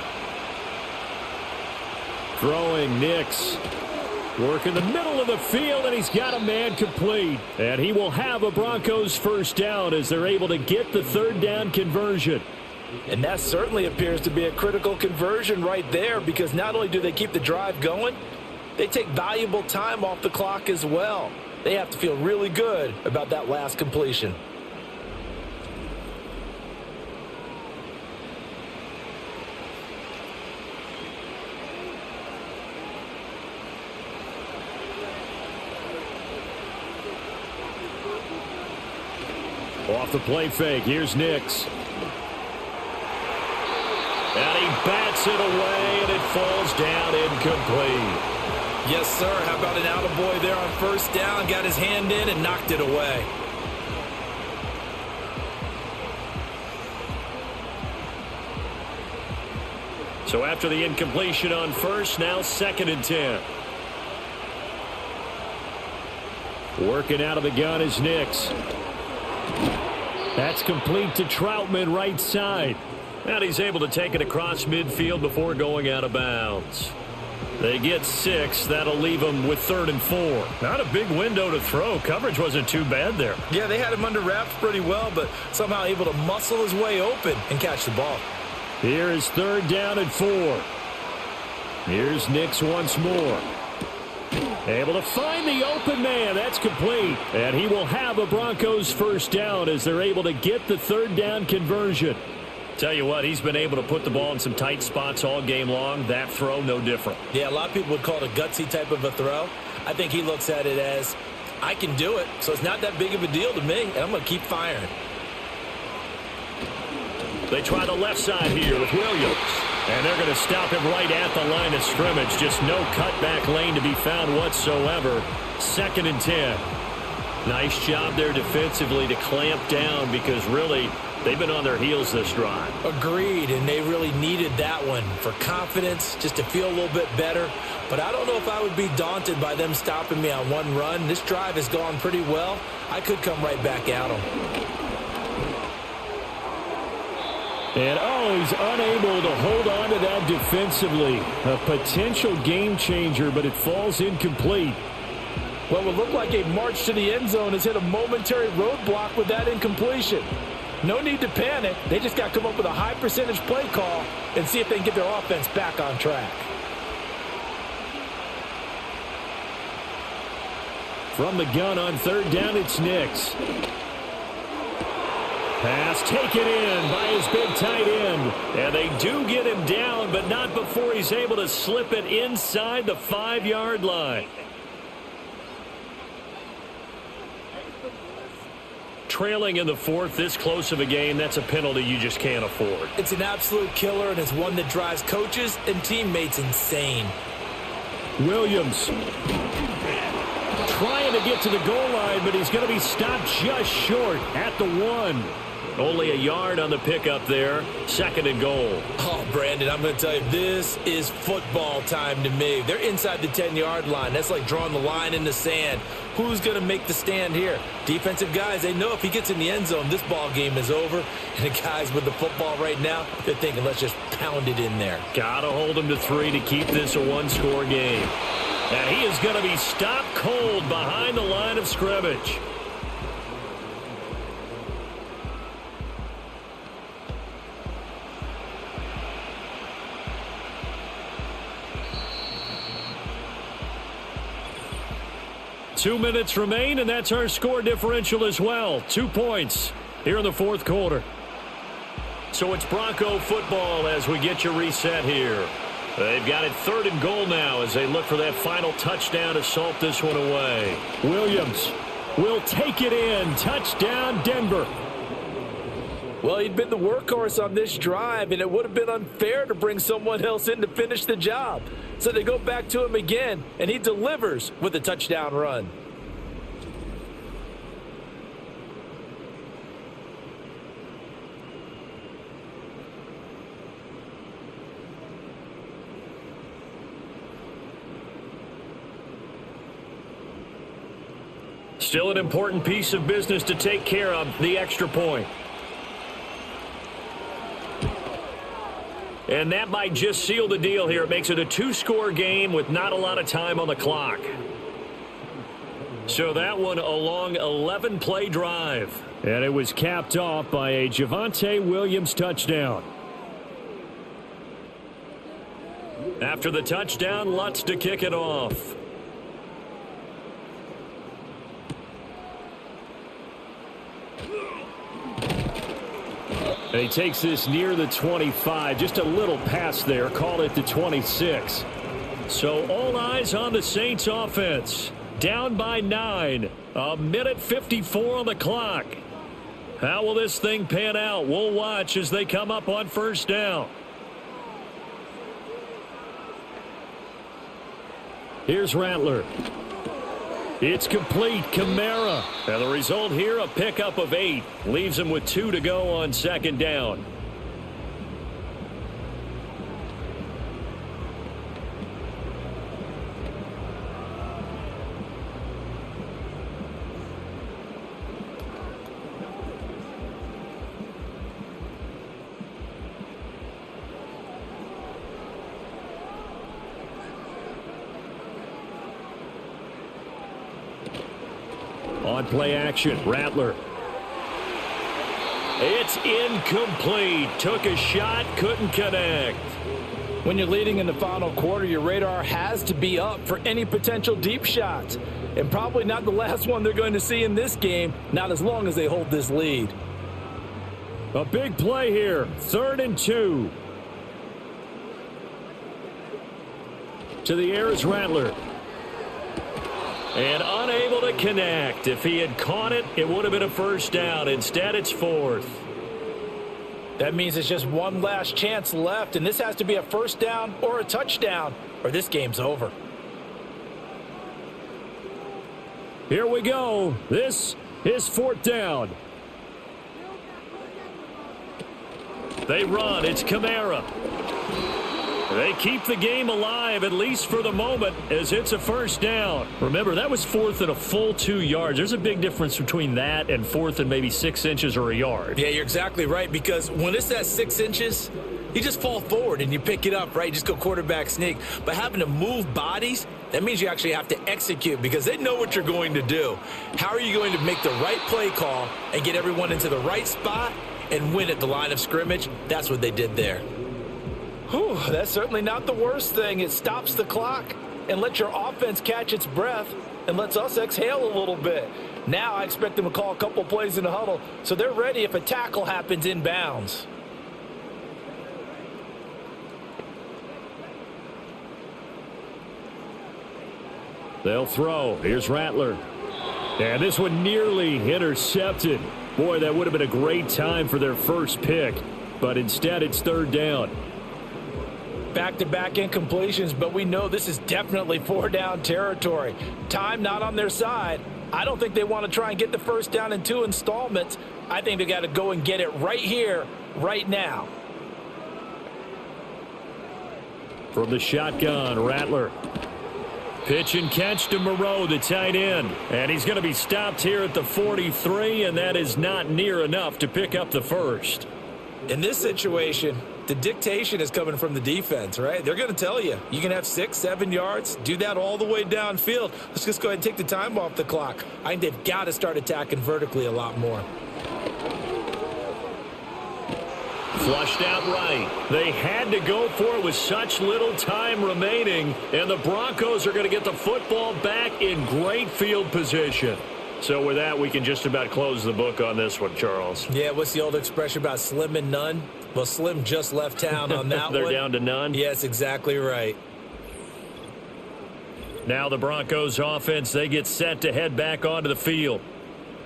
Throwing Nix. Work in the middle of the field, and he's got a man complete. And he will have a Broncos first down as they're able to get the 3rd down conversion. And that certainly appears to be a critical conversion right there, because not only do they keep the drive going, they take valuable time off the clock as well. They have to feel really good about that last completion. Off the play fake, here's Nix. And he bats it away, and it falls down incomplete. Yes, sir. How about an attaboy there on 1st down? Got his hand in and knocked it away. So after the incompletion on 1st, now 2nd and 10. Working out of the gun is Nix. That's complete to Troutman right side. And he's able to take it across midfield before going out of bounds. They get 6. That'll leave them with 3rd and 4. Not a big window to throw. Coverage wasn't too bad there. Yeah, they had him under wraps pretty well, but somehow able to muscle his way open and catch the ball. Here is 3rd down and 4. Here's Nix once more. Able to find the open man. That's complete. And he will have a Broncos first down as they're able to get the 3rd down conversion. Tell you what, he's been able to put the ball in some tight spots all game long. That throw, no different. Yeah, a lot of people would call it a gutsy type of a throw. I think he looks at it as, I can do it, so it's not that big of a deal to me, and I'm going to keep firing. They try the left side here with Williams. And they're going to stop him right at the line of scrimmage. Just no cutback lane to be found whatsoever. 2nd and 10. Nice job there defensively to clamp down, because really they've been on their heels this drive. Agreed, and they really needed that one for confidence, just to feel a little bit better. But I don't know if I would be daunted by them stopping me on one run. This drive has gone pretty well. I could come right back at them. And he's unable to hold on to that defensively. A potential game changer, but it falls incomplete. What would look like a march to the end zone has hit a momentary roadblock with that incompletion. No need to panic. They just got to come up with a high percentage play call and see if they can get their offense back on track. From the gun on 3rd down, it's Nix. Pass taken in by his big tight end. And they do get him down, but not before he's able to slip it inside the 5-yard line. Trailing in the fourth, this close of a game, that's a penalty you just can't afford. It's an absolute killer, and it's one that drives coaches and teammates insane. Williams trying to get to the goal line, but he's going to be stopped just short at the 1. Only a yard on the pickup there. 2nd and goal. Oh, Brandon, I'm going to tell you, this is football time to me. They're inside the 10-yard line. That's like drawing the line in the sand. Who's going to make the stand here? Defensive guys, they know if he gets in the end zone, this ball game is over. And the guys with the football right now, they're thinking, let's just pound it in there. Got to hold him to 3 to keep this a 1-score game. And he is going to be stopped cold behind the line of scrimmage. Two minutes remain, and that's our score differential as well. 2 points here in the fourth quarter. So it's Bronco football as we get you reset here. They've got it 3rd and goal now as they look for that final touchdown to salt this one away. Williams will take it in. Touchdown, Denver. Well, he'd been the workhorse on this drive, and it would have been unfair to bring someone else in to finish the job. So they go back to him again, and he delivers with a touchdown run. Still an important piece of business to take care of, the extra point. And that might just seal the deal here. It makes it a 2-score game with not a lot of time on the clock. So that one a long 11-play drive. And it was capped off by a Javonte Williams touchdown. After the touchdown, Lutz to kick it off. And he takes this near the 25. Just a little pass there. Call it the 26. So all eyes on the Saints offense. Down by 9. 1:54 on the clock. How will this thing pan out? We'll watch as they come up on first down. Here's Rattler. It's complete. Kamara. And the result here, a pickup of 8. Leaves him with 2 to go on 2nd down. On play action, Rattler. It's incomplete. Took a shot, couldn't connect. When you're leading in the final quarter, your radar has to be up for any potential deep shots. And probably not the last one they're going to see in this game, not as long as they hold this lead. A big play here. 3rd and 2. To the air is Rattler. And unable to connect. If he had caught it, it would have been a first down. Instead, it's 4th. That means it's just one last chance left, and this has to be a first down or a touchdown, or this game's over. Here we go. This is 4th down. They run. It's Kamara. They keep the game alive, at least for the moment, as it's a first down. Remember, that was 4th and a full 2 yards. There's a big difference between that and 4th and maybe 6 inches or a yard. Yeah, you're exactly right, because when it's at 6 inches, you just fall forward and you pick it up, right? You just go quarterback sneak. But having to move bodies, that means you actually have to execute because they know what you're going to do. How are you going to make the right play call and get everyone into the right spot and win at the line of scrimmage? That's what they did there. Whew, that's certainly not the worst thing. It stops the clock and lets your offense catch its breath and lets us exhale a little bit. Now I expect them to call a couple plays in the huddle, so they're ready if a tackle happens inbounds. They'll throw. Here's Rattler. And this one nearly intercepted. Boy, that would have been a great time for their first pick. But instead, it's third down. Back-to-back incompletions, but we know this is definitely four-down territory. Time not on their side. I don't think they want to try and get the first down in 2 installments. I think they got to go and get it right here, right now. From the shotgun, Rattler. Pitch and catch to Moreau, the tight end. And he's going to be stopped here at the 43, and that is not near enough to pick up the first. In this situation, the dictation is coming from the defense, right? They're going to tell you, you can have 6, 7 yards, do that all the way downfield. Let's just go ahead and take the time off the clock. I think they've got to start attacking vertically a lot more. Flushed out right. They had to go for it with such little time remaining, and the Broncos are going to get the football back in great field position. So with that, we can just about close the book on this one, Charles. Yeah, what's the old expression about slim and none? Well, Slim just left town on that They're one. down to none? Yes, exactly right. Now the Broncos offense, they get set to head back onto the field.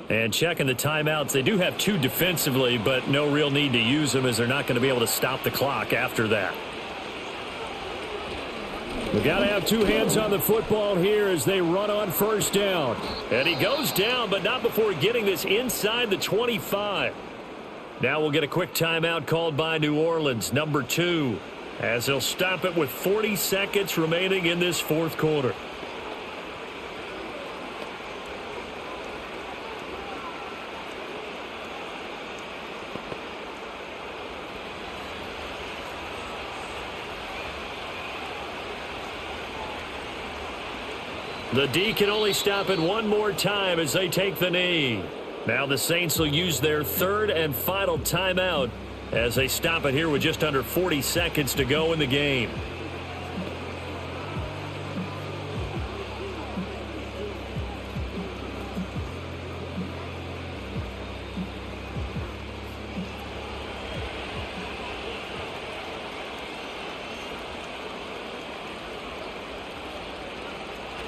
And checking the timeouts, they do have 2 defensively, but no real need to use them as they're not going to be able to stop the clock after that. We got to have 2 hands on the football here as they run on first down. And he goes down, but not before getting this inside the 25. Now we'll get a quick timeout called by New Orleans, number 2, as they'll stop it with 40 seconds remaining in this fourth quarter. The D can only stop it one more time as they take the knee. Now the Saints will use their 3rd and final timeout as they stop it here with just under 40 seconds to go in the game.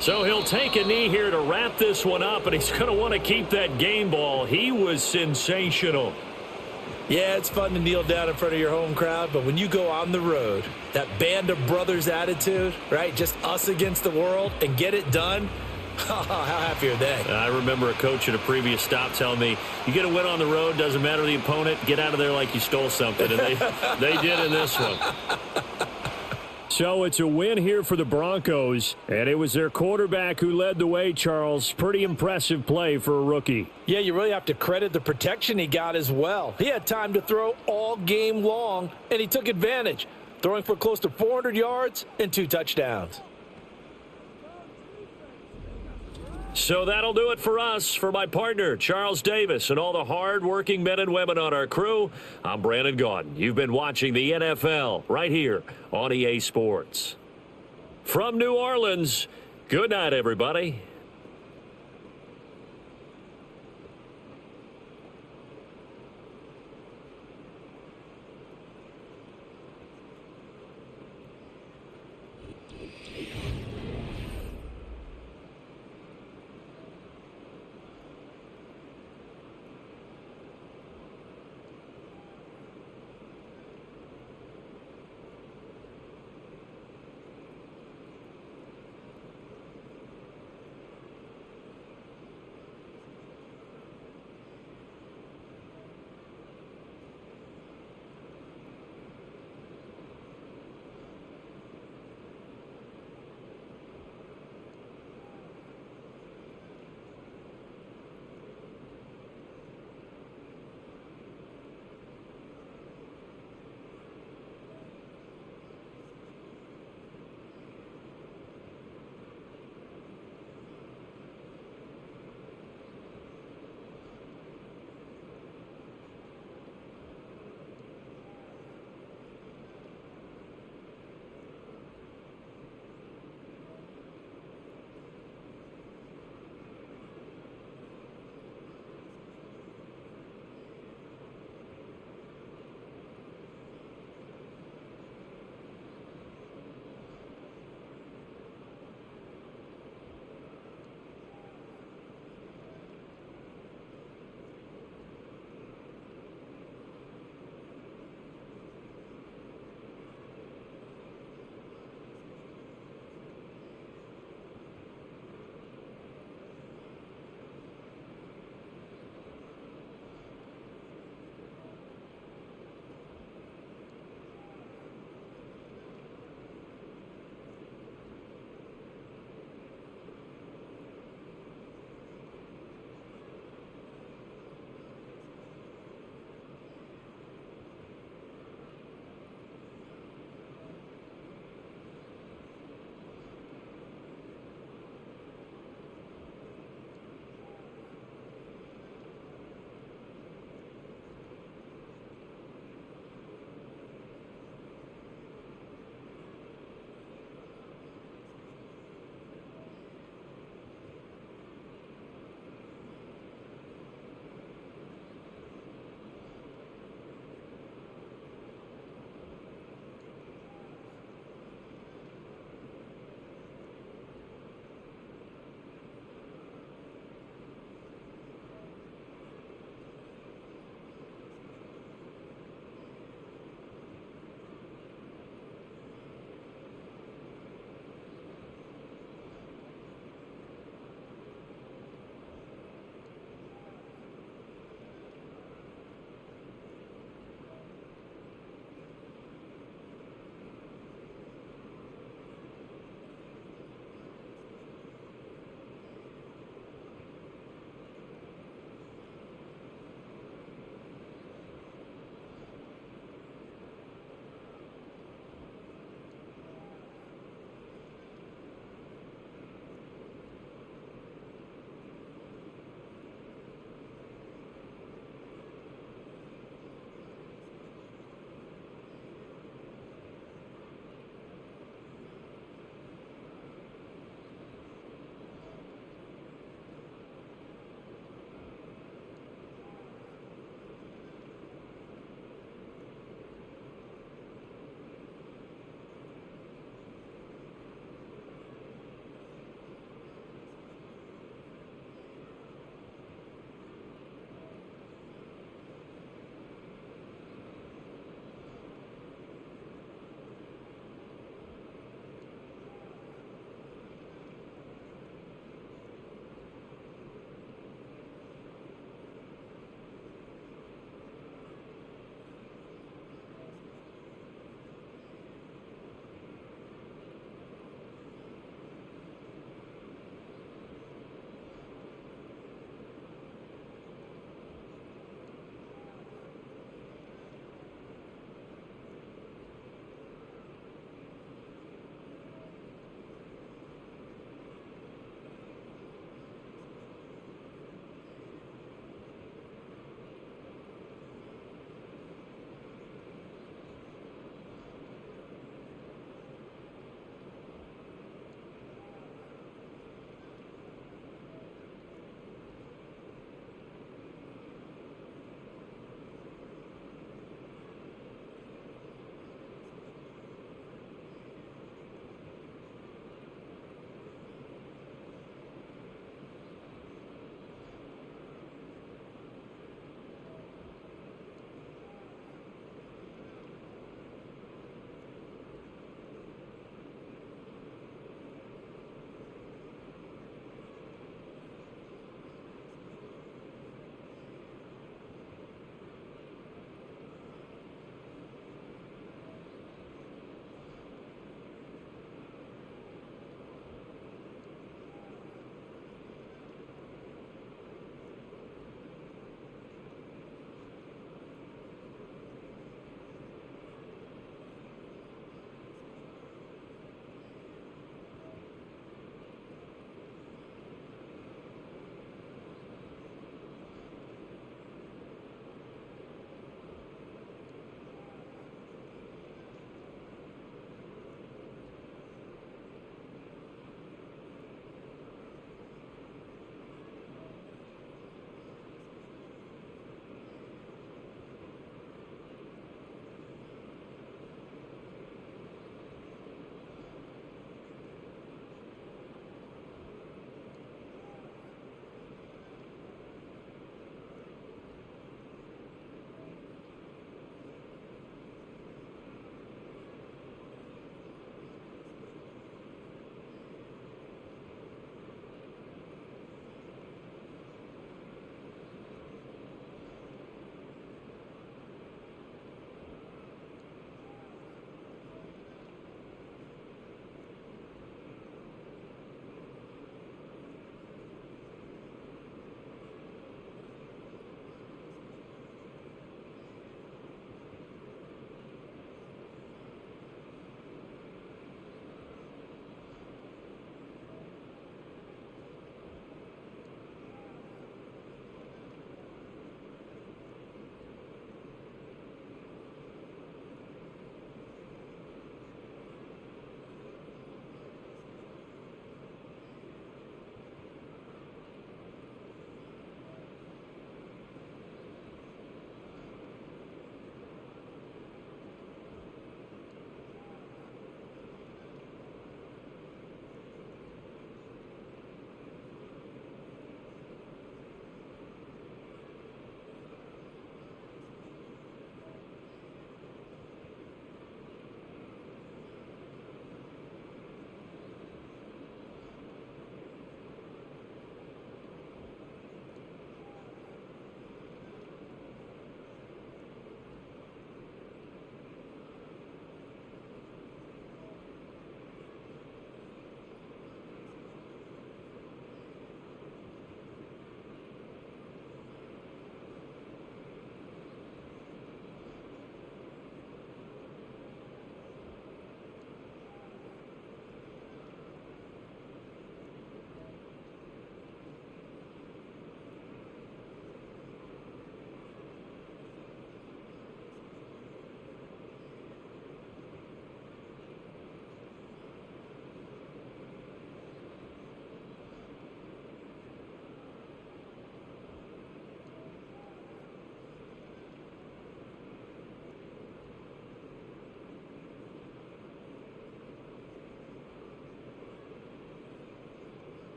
So he'll take a knee here to wrap this one up, and he's going to want to keep that game ball. He was sensational. Yeah, it's fun to kneel down in front of your home crowd, but when you go on the road, that band of brothers attitude, right, just us against the world, and get it done, how happy are they? I remember a coach at a previous stop telling me, you get a win on the road, doesn't matter the opponent, get out of there like you stole something, and they did in this one. So it's a win here for the Broncos, and it was their quarterback who led the way, Charles. Pretty impressive play for a rookie. Yeah, you really have to credit the protection he got as well. He had time to throw all game long, and he took advantage, throwing for close to 400 yards and 2 touchdowns. So that'll do it for us. For my partner, Charles Davis, and all the hard-working men and women on our crew, I'm Brandon Gaudin. You've been watching the NFL right here on EA Sports. From New Orleans, good night, everybody.